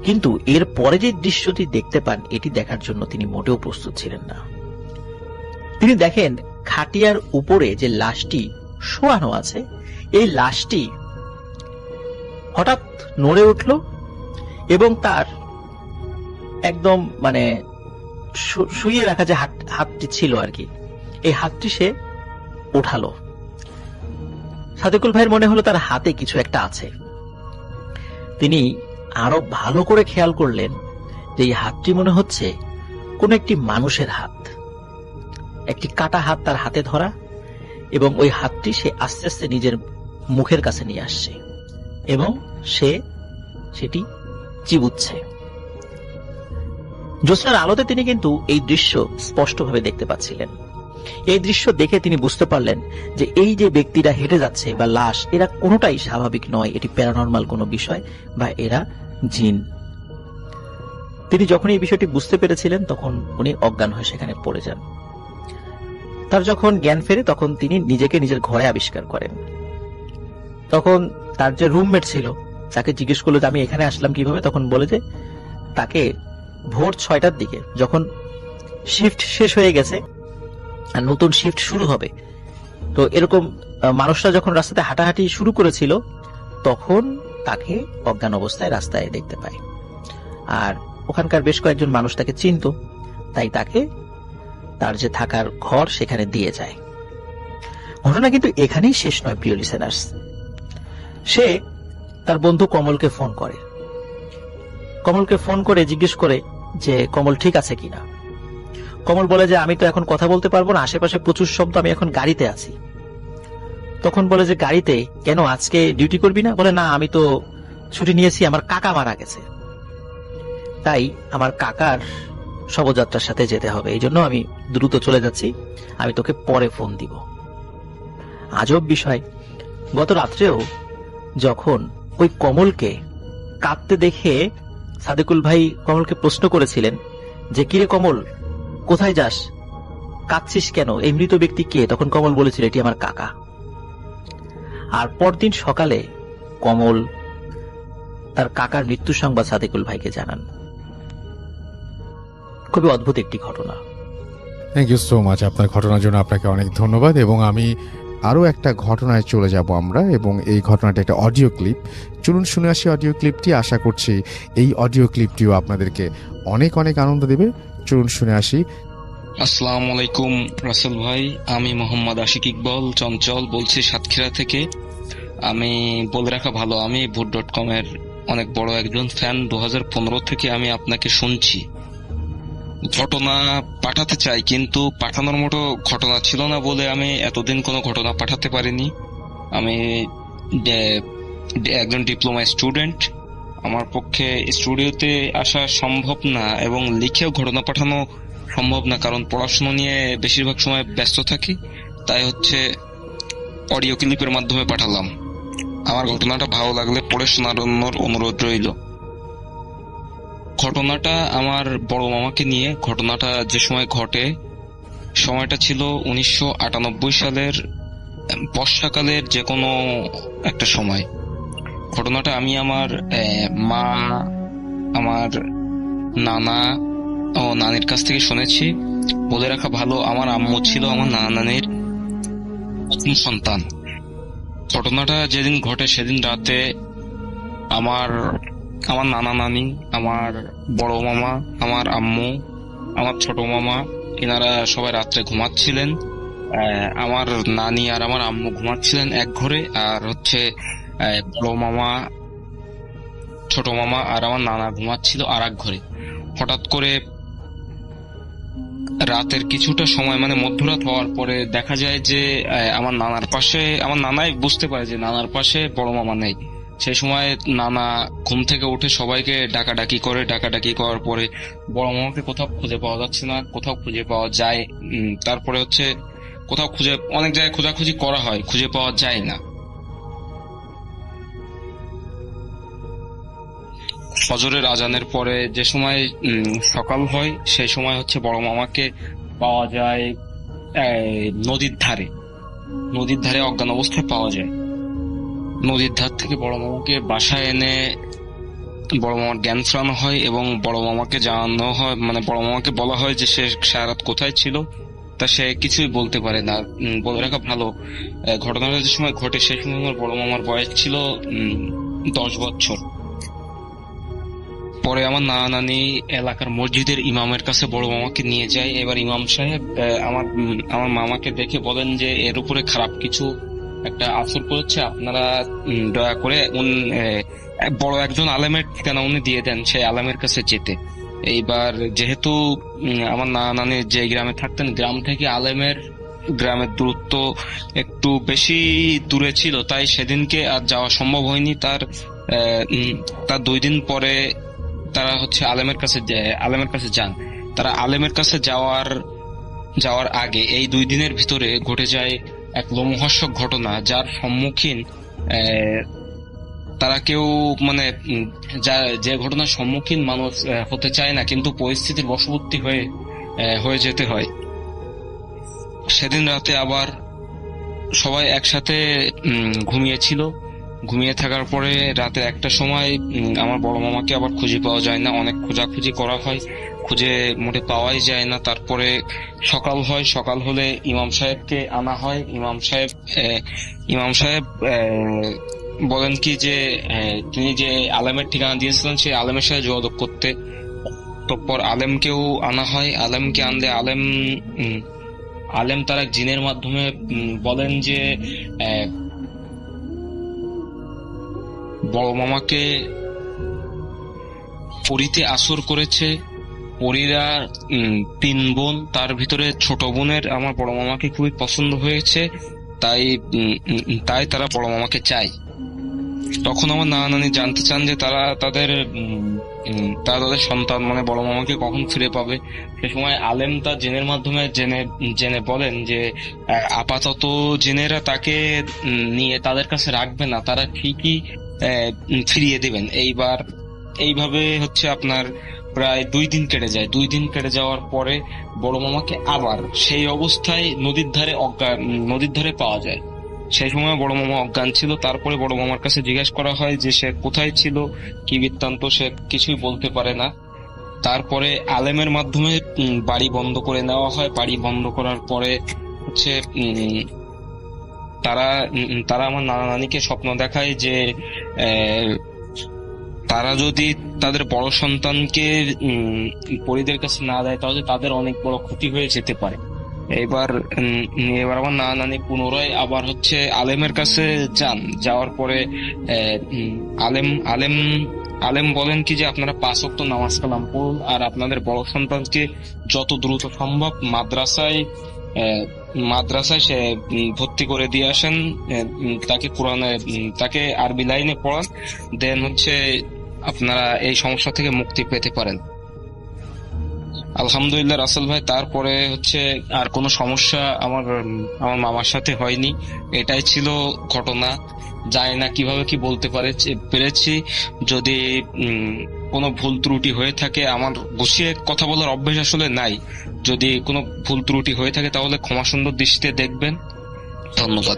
কিন্তু এর পরে যে দৃশ্যটি দেখতে পান, এটি দেখার জন্য তিনি মোটেও প্রস্তুত ছিলেন না। তিনি দেখেন খাটিয়ার উপরে যে লাশটি শোয়ানো আছে, এই লাশটি হঠাৎ নড়ে উঠল এবং তার একদম মানে শুয়ে রাখা যে হাতটি ছিল আর কি, এই হাতটি সে উঠালো। সাদিকুল ভাইয়ের মনে হলো তার হাতে কিছু একটা আছে। তিনি আরো ভালো করে খেয়াল করলেন যে এই হাতটি মনে হচ্ছে কোন একটি মানুষের হাত, একটি কাটা হাত তার হাতে ধরা, এবং ওই হাতটি সে আস্তে আস্তে নিজের মুখের কাছে নিয়ে আসছে এবং সে সেটি চিবুচ্ছে। জ্যোৎস্নার আলোতে তিনি কিন্তু এই দৃশ্য স্পষ্টভাবে দেখতে পাচ্ছিলেন। এই দৃশ্য দেখে তিনি বুঝতে পারলেন যে এই যে ব্যক্তিরা হেঁটে যাচ্ছে বা লাশ, এরা কোনোটাই স্বাভাবিক নয়, এটি প্যারানরমাল কোনো বিষয় বা এরা জিন। তিনি যখন এই বিষয়টি বুঝতে পেরেছিলেন, তখন উনি অজ্ঞান হয়ে সেখানে পড়ে যান। তার যখন জ্ঞান ফেরে, তখন তিনি নিজেকে নিজের ঘরে আবিষ্কার করেন। তখন তার যে রুমমেট ছিল তাকে জিজ্ঞেস করলো যে আমি এখানে আসলাম কিভাবে, তখন বলে যে তাকে ভোর 6টার দিকে যখন শিফট শেষ হয়ে গেছে আর নতুন শিফট শুরু হবে, তো এরকম মানুষরা যখন রাস্তাতে হাঁটাহাঁটি শুরু করেছিল, তখন তাকে অজ্ঞান অবস্থায় রাস্তায় দেখতে পায়। আর ওখানকার বেশ কয়েকজন মানুষ তাকে চিনত, তাই তাকে তার যে থাকার ঘর সেখানে দিয়ে যায়। ঘটনা কিন্তু এখানেই শেষ নয় প্রিয় লিসেনার্স। সে তার বন্ধু কমলকে ফোন করে, জিজ্ঞেস করে যে কমল ঠিক আছে কিনা। কমল বলে যে আমি তো এখন কথা বলতে পারবো না, আশেপাশে প্রচুর শব্দ, আমি এখন গাড়িতে আছি। তখন বলে যে গাড়িতে কেন, আজকে ডিউটি করবি না? বলে না, আমি তো ছুটি নিয়েছি, আমার কাকা মারা গেছে, তাই আমার কাকার শবযাত্রার সাথে যেতে হবে, এই জন্য আমি দ্রুত চলে যাচ্ছি, আমি তোকে পরে ফোন দিব। আজব বিষয়, গত রাত্রেও যখন ওই কমলকে কাঁদতে দেখে সাদেকুল ভাই কমলকে প্রশ্ন করেছিলেন যে কিরে কমল, কোথায় যাস, কাঁদছিস কেন, এই মৃত ব্যক্তি কে, তখন কমল বলেছিল এটি আমার কাকা। আর পরদিন সকালে কমল তার কাকার মৃত্যু সংবাদ সাদেকুল ভাইকে জানান। খুবই অদ্ভুত একটি ঘটনা। থ্যাংক ইউ সো মাচ, আপনার ঘটনার জন্য আপনাকে অনেক ধন্যবাদ। এবং আমি আরও একটা ঘটনায় চলে যাব আমরা, এবং এই ঘটনাটা একটা অডিও ক্লিপ। চলুন শুনে আসি অডিও ক্লিপটি। আশা করছি এই অডিও ক্লিপটিও আপনাদেরকে অনেক অনেক আনন্দ দেবে। চলুন শুনে আসি। আসসালামু আলাইকুম রাসেল ভাই, আমি মোহাম্মদ আশিক ইকবাল চঞ্চল বলছি সাতক্ষীরা থেকে। আমি বলে রাখা ভালো, আমি ভোট.com এর অনেক বড় একজন ফ্যান। 2015 থেকে আমি আপনাকে শুনছি। ঘটনা পাঠাতে চাই, কিন্তু পাঠানোর মতো ঘটনা ছিল না বলে আমি এতদিন কোনো ঘটনা পাঠাতে পারিনি। আমি একজন ডিপ্লোমা স্টুডেন্ট, আমার পক্ষে স্টুডিওতে আসা সম্ভব না এবং লিখেও ঘটনা পাঠানো সম্ভব না, কারণ পড়াশোনা নিয়ে বেশিরভাগ সময় ব্যস্ত থাকি। তাই হচ্ছে অডিও ক্লিপের মাধ্যমে পাঠালাম। আমার ঘটনাটা ভালো লাগলে পড়ে শোনানোর অনুরোধ রইল। ঘটনাটা আমার বড় মামাকে নিয়ে। ঘটনাটা যে সময় ঘটে, সময়টা ছিল 1998 সালের বর্ষাকালের যে কোনো একটা সময়। ঘটনাটা আমি আমার মা, আমার নানা ও নানির কাছ থেকে শুনেছি। বলে রাখা ভালো, আমার আম্মু ছিল আমার নানা নানির প্রথম সন্তান। ঘটনাটা যেদিন ঘটে সেদিন রাতে আমার নানা নানি, আমার বড় মামা, আমার আম্মু, আমার ছোট মামা, এনারা সবাই রাত্রে ঘুমাচ্ছিলেন। আমার নানি আর আমার আম্মু ঘুমাচ্ছিলেন এক ঘরে, আর হচ্ছে বড় মামা, ছোট মামা আর আমার নানা ঘুমাচ্ছিল আর এক ঘরে। হঠাৎ করে রাতের কিছুটা সময়, মানে মধ্যরাত হওয়ার পরে দেখা যায় যে আমার নানার পাশে, আমার নানাই বুঝতে পারে যে নানার পাশে বড় মামা নেই। সেই সময় নানা ঘুম থেকে উঠে সবাইকে ডাকাডাকি করে। ডাকাডাকি করার পরে বড় মামাকে কোথাও খুঁজে পাওয়া যাচ্ছে না, কোথাও খুঁজে পাওয়া যায়। তারপরে হচ্ছে কোথাও অনেক জায়গায় খোঁজাখুঁজি করা হয়, খুঁজে পাওয়া যায় না। ফজরের আজানের পরে যে সময় সকাল হয়, সেই সময় হচ্ছে বড় মামাকে পাওয়া যায় নদীর ধারে অজ্ঞান অবস্থায় পাওয়া যায়। নদীর ধার থেকে বড় মামাকে বাসায় এনে বড় মামার জ্ঞান ফেরানো হয় এবং বড় মামাকে জানানো হয়, মানে বড় মামাকে বলা হয় যে সে সারা রাত কোথায় ছিল, তা সে কিছুই বলতে পারে না। বলে রাখা ভালো, ঘটনাটা যে সময় ঘটে সেই সময় আমার বড় মামার বয়স ছিল 10 বছর। পরে আমার নানা নানি এলাকার মসজিদের ইমামের কাছে বড় মামাকে নিয়ে যায়। এবার ইমাম সাহেব আমার মামাকে দেখে বলেন যে এর উপরে খারাপ কিছু একটা আসর করেছে, আপনারা দয়া করে বড় একজন আলেমের ঠিকানা উনি দিয়ে দেন, সেই আলেমের কাছে যেতে। এইবার যেহেতু আমার নানা নানি যে গ্রামে থাকতেন, গ্রাম থেকে গ্রামের দূরত্ব একটু বেশি দূরে ছিল, তাই সেদিনকে আর যাওয়া সম্ভব হয়নি। তার 2 দিন পরে তারা হচ্ছে আলেমের কাছে যান। তারা আলেমের কাছে যাওয়ার আগে এই 2 দিনের ভিতরে ঘটে যায় এক লোমহর্ষক ঘটনা, যার সম্মুখীন তারা কেউ, মানে যে ঘটনার সম্মুখীন মানুষ হতে চায় না, কিন্তু পরিস্থিতির বশবর্তী হয়ে যেতে হয়। সেদিন রাতে আবার সবাই একসাথে ঘুমিয়েছিল। ঘুমিয়ে থাকার পরে রাতে 1টার সময় আমার বড় মামাকে আবার খুঁজে পাওয়া যায় না। অনেক খোঁজাখুঁজি করা হয়, খুঁজে মোটে পাওয়াই যায় না। তারপরে সকাল হয়, সকাল হলে ইমাম সাহেবকে আনা হয়। ইমাম সাহেব বলেন কি যে তিনি যে আলেমের ঠিকানা দিয়েছিলেন সেই আলেমের সাথে যোগাযোগ করতে। তারপর আলেমকেও আনা হয়। আলেমকে আনলে আলেম তার এক জিনের মাধ্যমে বলেন যে বড় মামাকে পরীতে আসর করেছে। পরীরা 3 বোন, তার ভিতরে ছোট বোনের আমার বড় মামাকে খুবই পছন্দ হয়েছে, তাই তারা বড় মামাকে চায়। তখন আমার নানা নানি জানতে চান যে তারা তাদের তাদের সন্তান মানে বড় মামাকে কখন ফিরে পাবে। সে সময় আলেম তার জিনের মাধ্যমে জেনে বলেন যে আপাতত জিনেরা তাকে নিয়ে তাদের কাছে রাখবে না, তারা ঠিকই ফিরিয়ে দিবেন। এইভাবে হচ্ছে আপনার প্রায় 2 দিন কেটে যায়। 2 দিন কেটে যাওয়ার পরে বড় মামাকে আবার সেই অবস্থায় নদীর ধারে পাওয়া যায়। সেই সময় বড় মামা অজ্ঞান ছিল। তারপরে বড় মামার কাছে জিজ্ঞেস করা হয় যে সে কোথায় ছিল, কি বৃত্তান্ত, সে কিছুই বলতে পারে না। তারপরে আলেমের মাধ্যমে বাড়ি বন্ধ করে নেওয়া হয়। বাড়ি বন্ধ করার পরে হচ্ছে তারা আমার নানা নানিকে স্বপ্ন দেখায় যে তারা যদি তাদের বড় সন্তানকে পরিদের কাছে না দেয় তাহলে তাদের অনেক বড় ক্ষতি হয়ে যেতে পারে। এবার আমার নানা নানি পুনরায় আবার হচ্ছে আলেমের কাছে যান। যাওয়ার পরে আলেম বলেন কি যে আপনারা 5 ওয়াক্ত নামাজ কালাম পড়ুন আর আপনাদের বড় সন্তানকে যত দ্রুত সম্ভব মাদ্রাসায় সে ভর্তি করে দিয়ে আসেন, তাকে কোরআনে তাকে আরবি লাইনে পড়ান, দেন হচ্ছে আপনারা এই সমস্যা থেকে মুক্তি পেতে পারেন। আলহামদুলিল্লাহ রাসেল ভাই, তারপরে হচ্ছে আর কোনো সমস্যা আমার মামার সাথে হয়নি। এটাই ছিল ঘটনা। জানি না কিভাবে কি বলতে পেরেছি। যদি কোনো ভুল ত্রুটি হয়ে থাকে, আমার গুছিয়ে কথা বলার অভ্যাস আসলে নাই, যদি কোনো ভুল ত্রুটি হয়ে থাকে তাহলে ক্ষমা সুন্দর দৃষ্টিতে দেখবেন। ধন্যবাদ।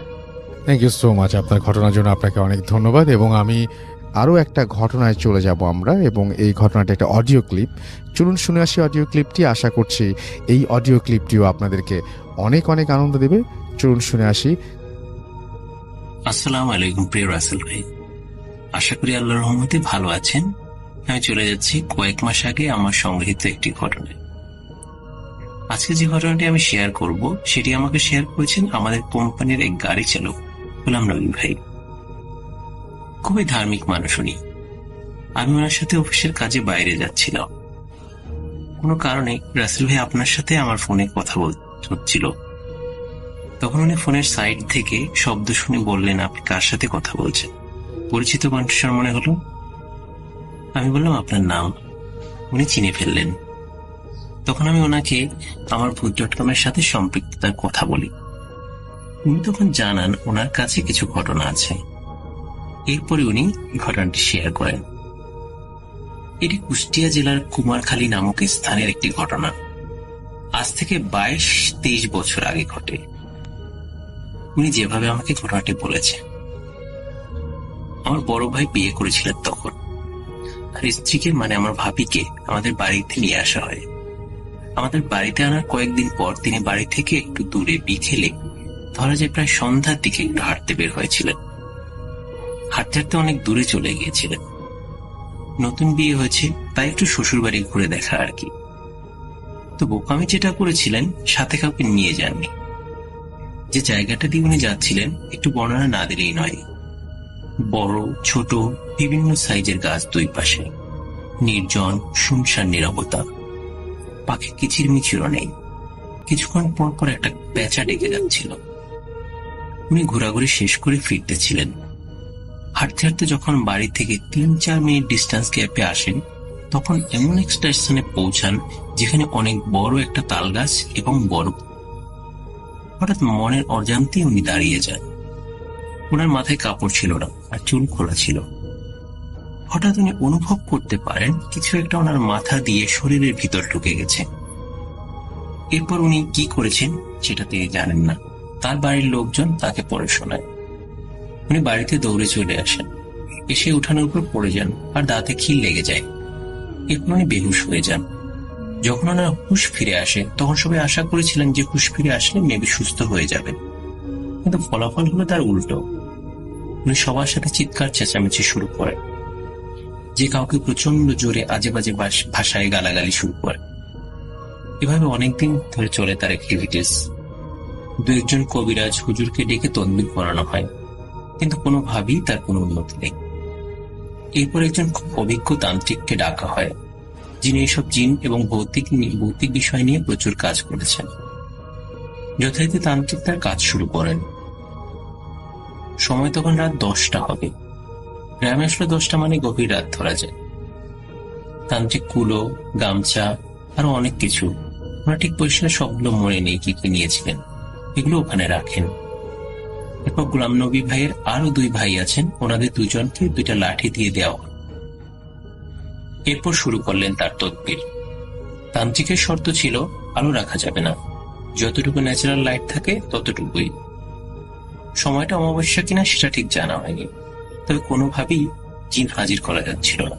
Thank you so much. আপনার ঘটনার জন্য আপনাকে অনেক ধন্যবাদ। এবং আমি আরও একটা ঘটনায় চলে যাব আমরা, এবং এই ঘটনাটা একটা অডিও ক্লিপ। চলুন শুনে আসি অডিও ক্লিপটি। আশা করছি এই অডিও ক্লিপটিও আপনাদেরকে অনেক অনেক আনন্দ দেবে। চলুন শুনে আসি। আসসালামু আলাইকুম প্রিয় রাসেল ভাই, আশা করি আল্লাহর রহমতে ভালো আছেন। আমি চলে যাচ্ছি কয়েক মাস আগে আমার সংগৃহীত একটি ঘটনায়। আজকে যে ঘটনাটি আমি শেয়ার করব সেটি আমাকে শেয়ার করেছেন আমাদের কোম্পানির এক গাড়ি চালক গোলাম নবী ভাই। খুবই ধার্মিক মানুষ উনি। আমি ওনার সাথে অফিসের কাজে বাইরে যাচ্ছিলাম। কোনো কারণে রাসেল ভাই আপনার সাথে আমার ফোনে কথা হচ্ছিল। তখন উনি ফোনের সাইড থেকে শব্দ শুনে বললেন, আপনি কার সাথে কথা বলছেন? পরিচিত কণ্ঠস্বর মনে হলো। আমি বললাম, আপনার নাম? উনি চিনে ফেললেন। তখন আমি ওনাকে আমার ভূত.কমের সাথে সম্পৃক্ততার কথা বলি। উনি তখন জানান ওনার কাছে কিছু ঘটনা আছে। এরপরে উনি ঘটনাটি শেয়ার করেন। এটি কুষ্টিয়া জেলার কুমারখালী নামক স্থানের একটি ঘটনা। আজ থেকে 22-23 বছর আগে ঘটে। উনি যেভাবে আমাকে ঘটনাটি বলেছে, আমার বড় ভাই বিয়ে করেছিলেন তখন, আর স্ত্রীকে মানে আমার ভাবিকে আমাদের বাড়িতে নিয়ে আসা হয়। আমাদের বাড়িতে আনার কয়েকদিন পর তিনি বাড়ি থেকে একটু দূরে বিকেলে, ধরা যায় প্রায় সন্ধ্যার দিকে, একটু হাঁটতে বের হয়েছিলেন। হাঁটতে হাঁটতে অনেক দূরে চলে গিয়েছিলেন। নতুন বিয়ে হয়েছে, তাই একটু শ্বশুর বাড়ি ঘুরে দেখা আর কি। তো বোকামি যেটা করেছিলেন, সাথে কাউকে নিয়ে যাননি। যে জায়গাটা দিয়ে উনি যাচ্ছিলেন একটু বর্ণনা না দিলেই নয়। বড় ছোট বিভিন্ন সাইজের গাছ দুই পাশে, নির্জন শুনশান নীরবতা, পাখি কিচিরমিচিরও নেই। কিছুক্ষণ পর পর একটা পেঁচা ডেকে যাচ্ছিল। উনি ঘোরাঘুরি শেষ করে ফিরতেছিলেন। হাঁটতে হাঁটতে যখন বাড়ি থেকে 3-4 মিনিট ডিস্টেন্স গ্যাপে আসেন, তখন এমন একটা স্থানে পৌঁছান যেখানে অনেক বড় একটা তাল গাছ এবং বড়। হঠাৎ মনের অজান্তেই উনি দাঁড়িয়ে যান। ওনার মাথায় কাপড় ছিল না আর চুল খোলা ছিল। হঠাৎ উনি অনুভব করতে পারেন কিছু একটা ওনার মাথা দিয়ে শরীরের ভিতর ঢুকে গেছে। এরপর উনি কি করেছেন সেটা তিনি জানেন না। তার বাড়ির লোকজন তাকে পরে শোনায়। উনি বাড়িতে দৌড়ে চলে আসেন, এসে উঠানোর উপর পড়ে যান আর দাঁতে খিল লেগে যায়। এরপর উনি বেহুশ হয়ে যান। যখন ওনার হুঁশ ফিরে আসে তখন সবাই আশা করেছিলেন যে হুঁশ ফিরে আসলে মেবি সুস্থ হয়ে যাবেন, কিন্তু ফলাফল হলো তার উল্টো। উনি সবার সাথে চিৎকার চেঁচামেচি শুরু করেন, যে কাউকে প্রচন্ড জোরে আজে বাজে ভাষায় গালাগালি শুরু করে। এভাবে অনেকদিন ধরে চলে তার অ্যাক্টিভিটিস। 2-1 কবিরাজ হুজুরকে ডেকে তদবির করানো হয়, কিন্তু কোনোভাবেই তার কোনো উন্নতি নেই। এরপর একজন খুব অভিজ্ঞ তান্ত্রিককে ডাকা হয়, যিনি এসব জিন এবং ভৌতিক বিষয় নিয়ে প্রচুর কাজ করেছেন। যথারীতি তান্ত্রিক তার কাজ শুরু করেন। সময় তখন রাত 10টা হবে। গ্রামে আসলে 10টা মানে গভীর রাত ধরা যায়। তান্ত্রিক কুলো, গামছা, আরো অনেক কিছু। আমরা ঠিক পরিষ্কার সবগুলো মনে নেই কি কি নিয়েছিলেন, এগুলো ওখানে রাখেন। এরপর গোলাম নবী ভাইয়ের আরো 2 ভাই আছেন, ওনাদের 2 জনকে 2টা লাঠি দিয়ে দেওয়া হয়। এরপর শুরু করলেন তার তদবির। তান্ত্রিকের শর্ত ছিল আলো রাখা যাবে না, যতটুকু ন্যাচারাল লাইট থাকে ততটুকুই। সময়টা অমাবস্যা কিনা সেটা ঠিক জানা হয়নি, তবে কোনোভাবেই জিন হাজির করা যাচ্ছিল না।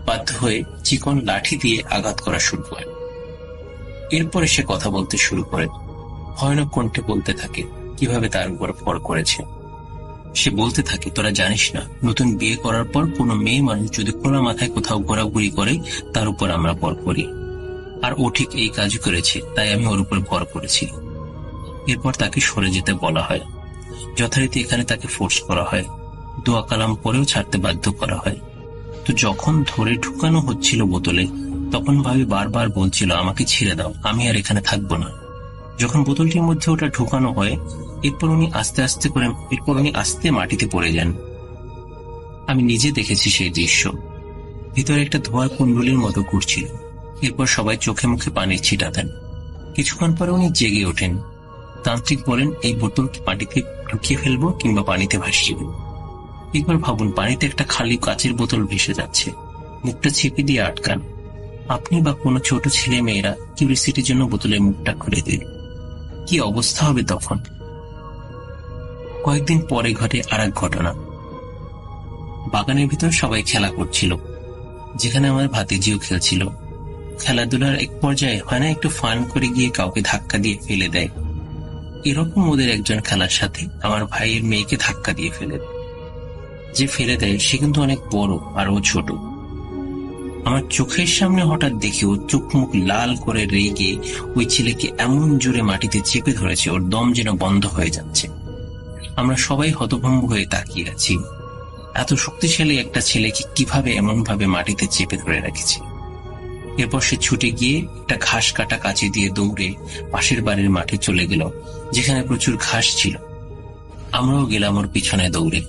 বাধ্য হয়ে চিকন লাঠি দিয়ে আঘাত করা শুরু করে। এরপরে সে কথা বলতে শুরু করে, ভয়ানক কণ্ঠে বলতে থাকে কিভাবে তার উপর ভর করেছে। সে বলতে থাকে, তোরা জানিস না, নতুন বিয়ে করার পর কোনো মেয়ে মানুষ যদি খোলা মাথায় কোথাও ঘোরাঘুরি করে তার উপর আমরা ভর করি, আর ও ঠিক এই কাজ করেছে, তাই আমি ওর উপর ভর করেছি। এরপর তাকে সরে যেতে বলা হয়। যথারীতি এখানে তাকে ফোর্স করা হয়, দোয়া কালাম পরেও ছাড়তে বাধ্য করা হয়। তো যখন ধরে ঢুকানো হচ্ছিল বোতলে, তখন ভাবি বারবার বলছিল আমাকে ছেড়ে দাও, আমি আর এখানে থাকবো না। যখন বোতলটির মধ্যে ওটা ঢুকানো হয়, এরপর উনি আস্তে মাটিতে পড়ে যান। আমি নিজে দেখেছি সেই দৃশ্য। ভিতরে একটা ধোয়ার কুণ্ডলীর মতো ঘুরছিল। এরপর সবাই চোখে মুখে পানির ছিটা দেন। কিছুক্ষণ পরে উনি জেগে ওঠেন। তান্ত্রিক বলেন, এই বোতলটি মাটিতে ঢুকিয়ে ফেলবো কিংবা পানিতে ভাসিয়ে দেব। একবার ভাবুন, পানিতে একটা খালি কাচের বোতল ভেসে যাচ্ছে, মুখটা চেপে দিয়ে আটকান। আপনি বা কোনো ছোট ছেলে মেয়েরা কিউরিসিটির জন্য বোতলের মুখটা খুলে দিন, কি অবস্থা হবে তখন? কয়েকদিন পরে ঘটে আর এক ঘটনা। বাগানের ভিতর সবাই খেলা করছিল, যেখানে আমার ভাতিজিও খেলছিল। খেলাধুলার এক পর্যায়ে হয় না একটু ফান করে গিয়ে কাউকে ধাক্কা দিয়ে ফেলে দেয়। এরকম ওদের একজন খেলার সাথে আমার ভাইয়ের মেয়েকে ধাক্কা দিয়ে ফেলে দেয়। যে ফেলে দেয় সে কিন্তু অনেক বড় আর ও ছোট। আমার চোখের সামনে হঠাৎ দেখি ও চোখ মুখ লাল করে রেগে ওই ছেলেকে এমন জোরে মাটিতে চেপে ধরেছে, ওর দম যেন বন্ধ হয়ে যাচ্ছে। আমরা সবাই হতভম্ব হয়ে তাকিয়ে আছি। এত শক্তিশালী একটা ছেলেকে কিভাবে এমন ভাবে মাটিতে চেপে ধরে রেখেছে। এরপর সে ছুটে গিয়ে একটা ঘাস কাটা কাঁচি দিয়ে দৌড়ে পাশের বাড়ির মাঠে চলে গেল, যেখানে প্রচুর ঘাস ছিল। আমরাও গেলাম ওর পিছনে দৌড়ে।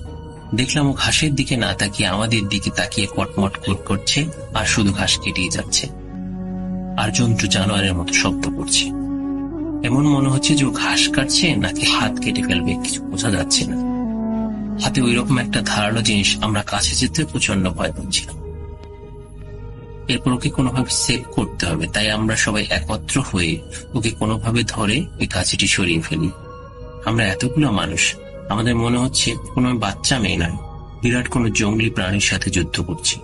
দেখলাম ও ঘাসের দিকে না তাকিয়ে আমাদের দিকে তাকিয়ে কটমট করছে, আর শুধু ঘাস কেটেই যাচ্ছে, আর জন্তু জানোয়ারের মতো শব্দ করছে। এমন মনে হচ্ছে যে ও ঘাস কাটছে নাকি হাত কেটে ফেলবে, কিছু বোঝা যাচ্ছে না। হাতে ওইরকম একটা ধারালো জিনিস, আমরা কাছে যেতে প্রচন্ড ভয় পাচ্ছিলাম। এরপর ওকে কোনোভাবে সেভ করতে হবে, তাই আমরা সবাই একত্র হয়ে ওকে কোনোভাবে ধরে ওই কাছিটি সরিয়ে ফেলি। আমরা এতগুলো মানুষ, আমাদের মনে হচ্ছে কোনো বাচ্চা মেয়ে নয়, বিরাট কোনো জঙ্গলি প্রাণীর সাথে যুদ্ধ করছি।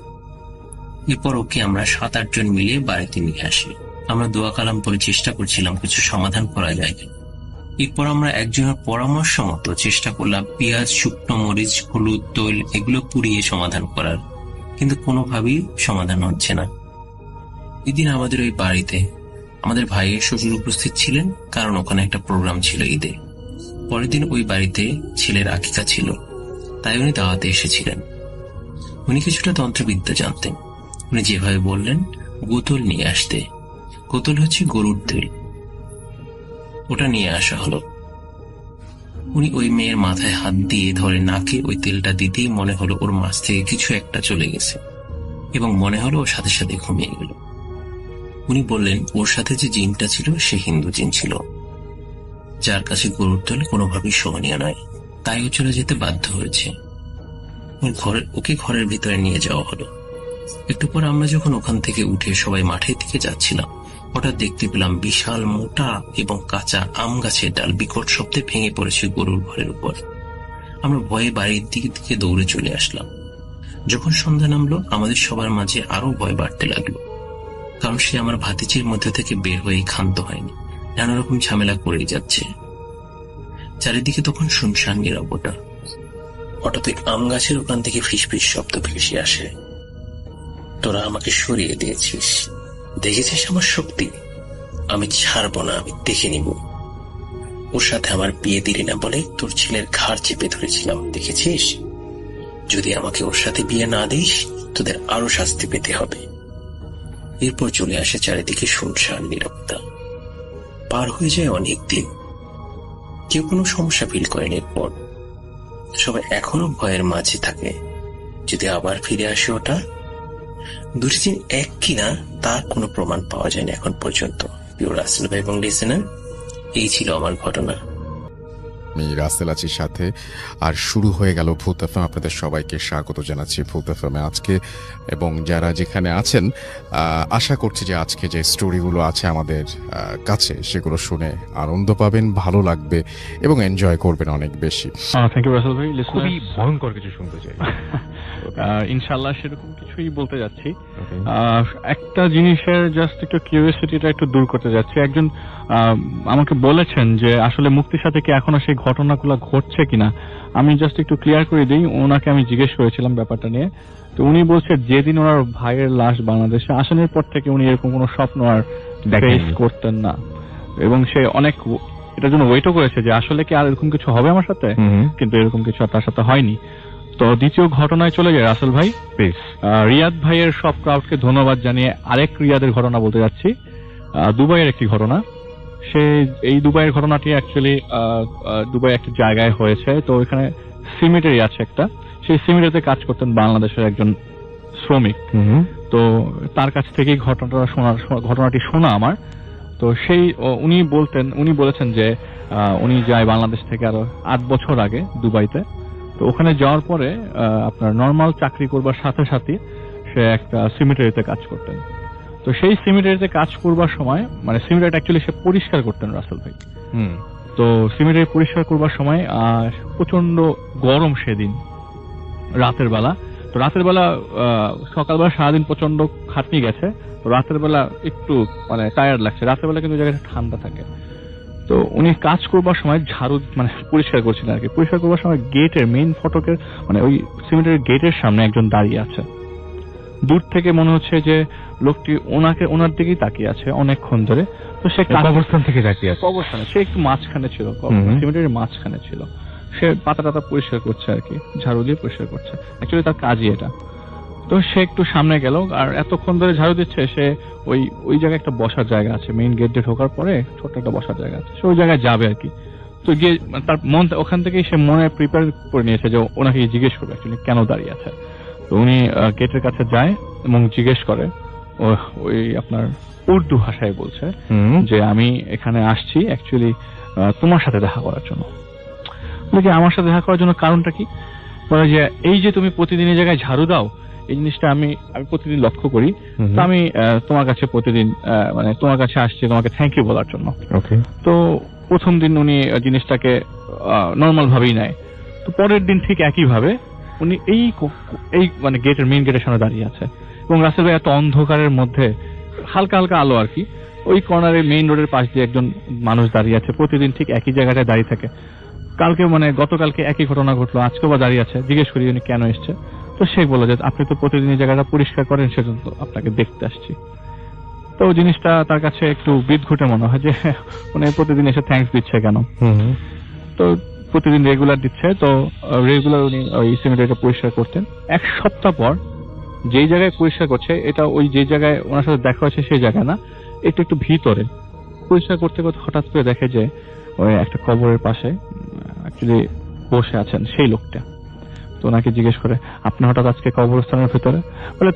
এরপর ওকে আমরা 7-8 জন মিলিয়ে বাড়িতে নিয়ে আসি। আমরা দোয়া কালাম করে চেষ্টা করছিলাম কিছু সমাধান করা যায়। এরপর আমরা একজনের পরামর্শ মতো চেষ্টা করলাম পেঁয়াজ, শুকনো মরিচ, হলুদ, তৈল এগুলো পুড়িয়ে সমাধান করার, কিন্তু কোনোভাবেই সমাধান হচ্ছে না। এদিন আমাদের ওই বাড়িতে আমাদের ভাইয়ের শ্বশুর উপস্থিত ছিলেন, কারণ ওখানে একটা প্রোগ্রাম ছিল ঈদে। পরের দিন ওই বাড়িতে ছেলের আকিকা ছিল, তাই উনি দাওয়াতে এসেছিলেন। উনি কিছুটা তন্ত্রবিদ্যা জানতেন। উনি যেভাবে বললেন বোতল নিয়ে আসতে, বোতল হচ্ছে গরুর তেল, ওটা নিয়ে আসা হলো। উনি ওই মেয়ের মাথায় হাত দিয়ে ধরে নাকে ওই তেলটা দিতেই মনে হলো ওর মাছ থেকে কিছু একটা চলে গেছে, এবং মনে হলো ওর সাথে সাথে ঘুমিয়ে গেল। উনি বললেন ওর সাথে যে জিনটা ছিল সে হিন্দু জিন ছিল, যার কাছে গরুর তেল কোনোভাবেই সহনীয় নয়, তাই ও চলে যেতে বাধ্য হয়েছে। ওকে ঘরের ভিতরে নিয়ে যাওয়া হলো। একটু পর আমরা যখন ওখান থেকে উঠে সবাই মাঠের দিকে যাচ্ছিলাম, হঠাৎ দেখতে পেলাম বিশাল মোটা এবং কাঁচা আম গাছের ডাল বিকট শব্দে ভেঙে পড়েছে গরুর ঘরের উপর। আমরা ভয়ে বাড়ির দিকে দৌড়ে চলে আসলাম। যখন সন্ধ্যা নামলো, আমাদের সবার মাঝে আরো ভয় বাড়তে লাগলো, কারণ সে আমার ভাতিজির মধ্যে থেকে বের হয়ে ক্ষান্ত হয়নি, নানা রকম ঝামেলা করেই যাচ্ছে। চারিদিকে তখন শুনশান নীরবতা। হঠাৎ আম গাছের ওখান থেকে ফিসফিস শব্দ ভেসে আসে, তোরা আমাকে সরিয়ে দিয়েছিস, দেখেছিস আমার শক্তি, আমি ছাড়বো না, আমি দেখে নিব। ওর সাথে আমার বিয়ে দিলি না বলে তোর ছেলের ঘাড় চেপে ধরেছিলাম, দেখেছিস? যদি আমাকে ওর সাথে বিয়ে না দিস তোদের আরো শাস্তি পেতে হবে। এরপর চলে আসে চারিদিকে শুনশান নীরবতা। পার হয়ে যায় অনেক দিন, কেউ কোনো সমস্যা ফিল করেনি। এরপর সবাই এখনো ভয়ের মাঝে থাকে, যদি আবার ফিরে আসে ওটা, দুটি দিন এক কিনা তার কোনো প্রমাণ পাওয়া যায়নি এখন পর্যন্ত। প্রিয় রাসেল ভাই এবং লিসেনার, এই ছিল আমার ঘটনা। আমি রাসেল আছি সাথে, আর শুরু হয়ে গেল ভূত এফএম। আপনাদের সবাইকে স্বাগত জানাচ্ছি ভূত এফএমে আজকে, এবং যারা যেখানে আছেন আশা করছি যে আজকে যে স্টোরিগুলো আছে আমাদের কাছে সেগুলো শুনে আনন্দ পাবেন, ভালো লাগবে এবং এনজয় করবেন অনেক বেশি। থ্যাংক ইউ রাসেল ভাই। খুবই ভয়ঙ্কর কিছু শুনতে চাই। ইনশাল্লাহ সেরকম কিছুই বলতে যাচ্ছি। একটা জিনিসের জাস্ট একটু কিউরিওসিটিটা একটু দূর করতে যাচ্ছি। একজন আমাকে বলেছেন যে আসলে মুক্তির সাথে কি এখনো সেই ঘটনাগুলো ঘটছে কিনা। আমি জাস্ট একটু ক্লিয়ার করে দিই, ওনাকে আমি জিজ্ঞেস করেছিলাম ব্যাপারটা নিয়ে। তো উনি বলছে যেদিন ওনার ভাইয়ের লাশ বাংলাদেশে আসানোর পর থেকে উনি এরকম কোনো স্বপ্ন আর ফেস করতেন না, এবং সে অনেক এটার জন্য ওয়েটও করেছে যে আসলে কি আর এরকম কিছু হবে আমার সাথে, কিন্তু এরকম কিছু আর তার সাথে হয়নি। তো দ্বিতীয় ঘটনায় চলে যায় রাসেল ভাই। রিয়াদ ভাইয়ের সব ক্রাউডকে ধন্যবাদ জানিয়ে আরেক রিয়াদের ঘটনা বলতে যাচ্ছি, দুবাইয়ের একটি ঘটনা। এই দুবাইয়ের ঘটনাটি অ্যাকচুয়ালি দুবাই একটা জায়গায় হয়েছে। তো এখানে সিমেন্টারি আছে একটা, সেই সিমেন্টারিতে কাজ করতেন বাংলাদেশের একজন শ্রমিক। তো তার কাছ থেকেই ঘটনাটি শোনা আমার। তো উনি বলেছেন যে উনি যায় বাংলাদেশ থেকে আরো 8 বছর আগে দুবাইতে। তো ওখানে যাওয়ার পরে আপনার নর্মাল চাকরি করবার সাথে সাথে সে একটা সিমেন্টারিতে কাজ করতেন। তো সেই সিমেন্টারিতে কাজ করবার সময়, মানে সিমেন্টারিটা অ্যাকচুয়ালি সে পরিষ্কার করতেন রাসেল ভাই। তো সিমেন্টারি পরিষ্কার করবার সময় প্রচন্ড গরম সেদিন রাতের বেলা। তো রাতের বেলা সকালবেলা সারাদিন প্রচন্ড খাটনি গেছে, তো রাতের বেলা একটু মানে টায়ার্ড লাগছে। রাতের বেলা কিন্তু জায়গাটা ঠান্ডা থাকে। তো উনি কাজ করবার সময় ঝাড়ু মানে পরিষ্কার করছিলেন আর কি। পরিষ্কার করবার সময় গেটের মেইন ফটকের মানে ওই সিমেন্টের গেটের সামনে একজন দাঁড়িয়ে আছে। দূর থেকে মনে হচ্ছে যে লোকটি ওনার দিকেই তাকিয়ে আছে অনেকক্ষণ ধরে। তো সে কবরস্থান থেকে তাকিয়ে আছে। কবরস্থানে সে একটু মাঝখানে ছিল, সিমেন্টের মাঝখানে ছিল। সে পাতা টাতা পরিষ্কার করছে আর কি, ঝাড়ু দিয়ে পরিষ্কার করছে। অ্যাকচুয়ালি তার কাজই এটা। তো সে একটু সামনে গেল, আর এতক্ষণ ধরে ঝাড়ু দিচ্ছে। সে ওই জায়গায় একটা বসার জায়গা আছে, মেইন গেট দিয়ে ঢোকার পরে ছোট্ট একটা বসার জায়গা আছে, সে ওই জায়গায় যাবে আর কি। তো গিয়ে তার ওখান থেকেই সে মনে প্রিপেয়ার করে নিয়েছে যে ওনাকে জিজ্ঞেস করবে অ্যাকচুয়ালি কেন দাঁড়িয়ে আছে। তো উনি গেটের কাছে যায় এবং জিজ্ঞেস করে, ওই আপনার উর্দু ভাষায় বলছে যে আমি এখানে আসছি অ্যাকচুয়ালি তোমার সাথে দেখা করার জন্য। বলে আমার সাথে দেখা করার জন্য কারণটা কি? বলে যে এই যে তুমি প্রতিদিন এই জায়গায় ঝাড়ু দাও, এই জিনিসটা আমি প্রতিদিন লক্ষ্য করি। তো আমি তোমার কাছে প্রতিদিন মানে তোমার কাছে আসছি তোমাকে থ্যাংক ইউ বলার জন্য। তো প্রথম দিন উনি জিনিসটাকে নর্মাল ভাবেই নেয়। তো পরের দিন ঠিক একই ভাবে উনি এই মানে গেটের মেইন গেটের সামনে দাঁড়িয়ে আছে, এবং রাসেল ভাই এত অন্ধকারের মধ্যে হালকা হালকা আলো আর কি, ওই কর্নারে মেইন রোডের পাশ দিয়ে একজন মানুষ দাঁড়িয়ে আছে। প্রতিদিন ঠিক একই জায়গাটায় দাঁড়িয়ে থাকে। কালকে মানে গতকালকে একই ঘটনা ঘটলো, আজকেও বা দাঁড়িয়ে আছে। জিজ্ঞেস করি উনি কেন এসছে। তো সে বলে যে আপনি তো প্রতিদিন এই জায়গাটা পরিষ্কার করেন, সেজন্য তো আপনাকে দেখতে আসছি। তো জিনিসটা তার কাছে একটু বিদঘুটে মনে হয় যে উনি প্রতিদিন এসে থ্যাঙ্কস দিচ্ছে কেন। তো প্রতিদিন রেগুলার দিচ্ছে। তো রেগুলার উনি ওই সিমেন্টটা পরিষ্কার করতেন। 1 সপ্তাহ পর যেই জায়গায় পরিষ্কার করছে, এটা ওই যে জায়গায় ওনার সাথে দেখা হচ্ছে সেই জায়গা না, একটু ভিতরে পরিষ্কার করতে করতে হঠাৎ করে দেখে যে ওই একটা কবরের পাশে অ্যাকচুয়ালি বসে আছেন সেই লোকটা। তো ওনাকে জিজ্ঞেস করে আপনি হঠাৎ আজকে কবরস্থানের ভিতরে? বলে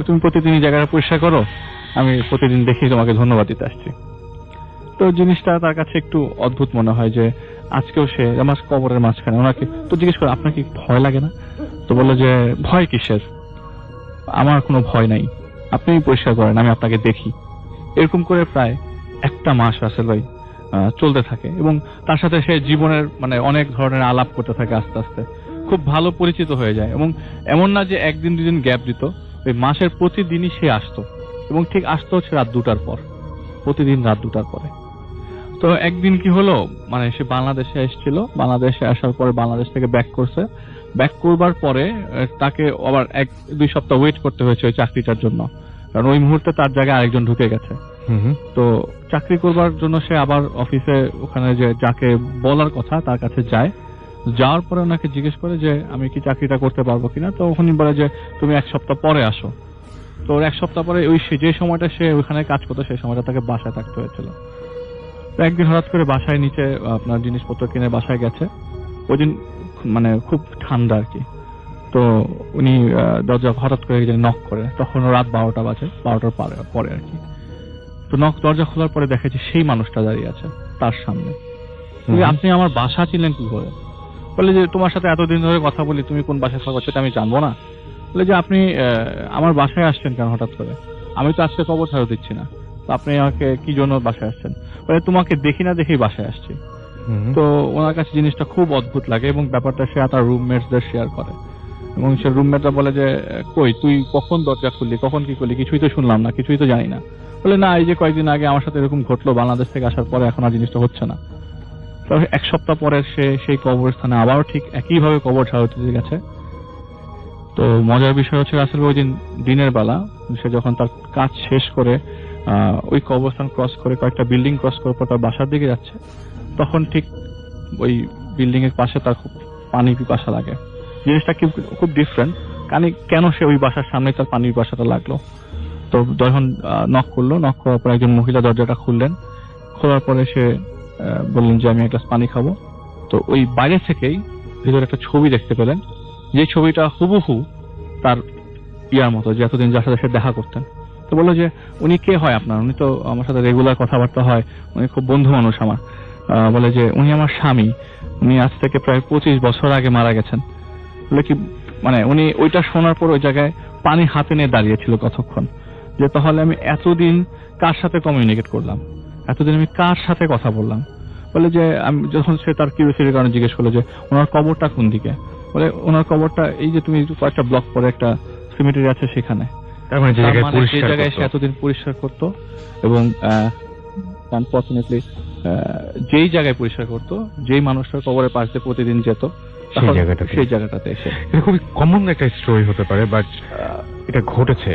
তুমি প্রতিদিন এই জায়গাটা পরিষ্কার করো, আমি প্রতিদিন দেখি তোমাকে ধন্যবাদ দিতে আসছি। তো জিনিসটা তার কাছে একটু অদ্ভুত মনে হয় যে আজকেও সে আমার কবরের মাঝখানে। ওনাকে তো জিজ্ঞেস করে আপনার কি ভয় লাগে না? তো বললো যে ভয় কিসের, আমার কোনো ভয় নাই, আপনি পরিষ্কার করেন, আমি আপনাকে দেখি। এরকম করে প্রায় 1 মাস রাসেল ভাই চলতে থাকে, এবং তার সাথে সে জীবনের মানে অনেক ধরনের আলাপ করতে থাকে। আস্তে আস্তে খুব ভালো পরিচিত হয়ে যায়, এবং এমন না যে 1 দিন 2 দিন গ্যাপ দিত, ওই মাসের প্রতিদিনই সে আসতো, এবং ঠিক আসতো হচ্ছে রাত 2টার পর, প্রতিদিন রাত 2টার পরে। তো একদিন কি হলো, মানে সে বাংলাদেশে এসেছিল, বাংলাদেশে আসার পরে বাংলাদেশ থেকে ব্যাক করছে। ব্যাক করবার পরে তাকে আবার 1-2 সপ্তাহ ওয়েট করতে হয়েছে ওই চাকরিটার জন্য, কারণ ওই মুহূর্তে তার জায়গায় আরেকজন ঢুকে গেছে। তো চাকরি করবার জন্য সে আবার অফিসে ওখানে যে যাকে বলার কথা তার কাছে যায়। যাওয়ার পরে ওনাকে জিজ্ঞেস করে যে আমি কি চাকরিটা করতে পারবো কিনা। তো ওখানে বলে যে তুমি 1 সপ্তাহ পরে আসো। তো 1 সপ্তাহ পরে ওই যে সময়টা সে ওখানে কাজ করতো সেই সময়টা তাকে বাসায় থাকতে হয়েছিল। তো একদিন হঠাৎ করে বাসায় নিচে আপনার জিনিসপত্র কিনে বাসায় গেছে। ওই দিন মানে খুব ঠান্ডা আর কি। তো তো উনি দরজা হঠাৎ করে নক করে, তখন রাত 12টা বাজে, 12টার পরে আর কি। তো দরজা খোলার পরে দেখে যে সেই মানুষটা দাঁড়িয়ে আছে তার সামনে। আপনি আমার বাসা ছিলেন কি করে? বলে যে তোমার সাথে এতদিন ধরে কথা বলি, তুমি কোন বাসায় থাকো সেটা আমি জানবো না? বলে যে আপনি আমার বাসায় আসছেন কেন হঠাৎ করে? আমি তো আজকে কবর ছাড়া দিচ্ছি না, তো আপনি আমাকে কি জন্য বাসায় আসছেন? বলে তোমাকে দেখি না দেখেই বাসায় আসছি। তো ওনার কাছে জিনিসটা খুব অদ্ভুত লাগে এবং ব্যাপারটা সে তার রুমমেটসদের শেয়ার করে এবং সে রুমমেটরা বলে যে কই তুই কখন দরজা খুললি, কখন কি করলি, কিছুই তো শুনলাম না, কিছুই তো জানি না। বলে না, এই যে কয়েকদিন আগে আমার সাথে এরকম ঘটলো, বাংলাদেশ থেকে আসার পরে এখন আর জিনিসটা হচ্ছে না। তবে 1 সপ্তাহ পরে সে সেই কবরস্থানে আবারও ঠিক একইভাবে কবর ছাড়া দিতে গেছে। তো মজার বিষয় হচ্ছে রাসেল ওই দিন দিনের বেলা সে যখন তার কাজ শেষ করে ওই কবরস্থান ক্রস করে কয়েকটা বিল্ডিং ক্রস করে তার বাসার দিকে যাচ্ছে, তখন ঠিক ওই বিল্ডিং এর পাশে তার খুব পানি পিপাসা লাগে। জিনিসটা খুব ডিফারেন্ট, কেন সে ওই বাসার সামনে তার পানির পিপাসাটা লাগলো। তো যখন নক করার পর একজন মহিলা দরজাটা খুললেন, খোলার পরে সে বললেন যে আমি এক গ্লাস পানি খাবো। তো ওই বাইরে থেকেই ভিতরে একটা ছবি দেখতে পেলেন, যে ছবিটা হুবহু তার ইয়ার মতো, যে এতদিন যার সাথে সে দেখা করতেন। তো বললো যে উনি কে হয় আপনার? উনি তো আমার সাথে রেগুলার কথাবার্তা হয়, উনি খুব বন্ধু মানুষ আমার। বলে যে উনি আমার স্বামী, উনি আজ থেকে প্রায় 25 বছর আগে মারা গেছেন। বলে কি মানে উনি ওইটা শোনার পর ওই জায়গায় পানি হাতে নিয়ে দাঁড়িয়েছিল কতক্ষণ, যে তাহলে আমি এতদিন কার সাথে কমিউনিকেট করলাম, এতদিন আমি কার সাথে কথা বললাম। বলে যে আমি যখন সে তার কিউরিওসিটির কারণে জিজ্ঞেস করলো যে ওনার কবরটা কোন দিকে, বলে ওনার কবরটা এই যে তুমি কয়েকটা ব্লক পরে একটা সিমেট্রি আছে সেখানে। তার মানে যে জায়গায় সে এতদিন পরিষ্কার করতো এবং আনফরচুনেটলি যেই জায়গায় পরিষ্কার করতো, যেই মানুষটার কবরের পাশ দিয়ে প্রতিদিন যেত, সেই জায়গাটাতে এসে। এটা খুবই কমন একটা স্টোরি হতে পারে, বাট এটা ঘটেছে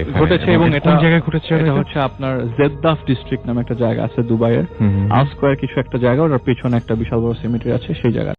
এবং এটা কোন জায়গায় ঘটেছে? এটা হচ্ছে আপনার জেদ্দাফ ডিস্ট্রিক্ট নামে একটা জায়গা আছে দুবাইয়ের, আল স্কয়ার কিছু একটা জায়গা, ওটার পেছনে একটা বিশাল বড় সিমেট্রি আছে, সেই জায়গা।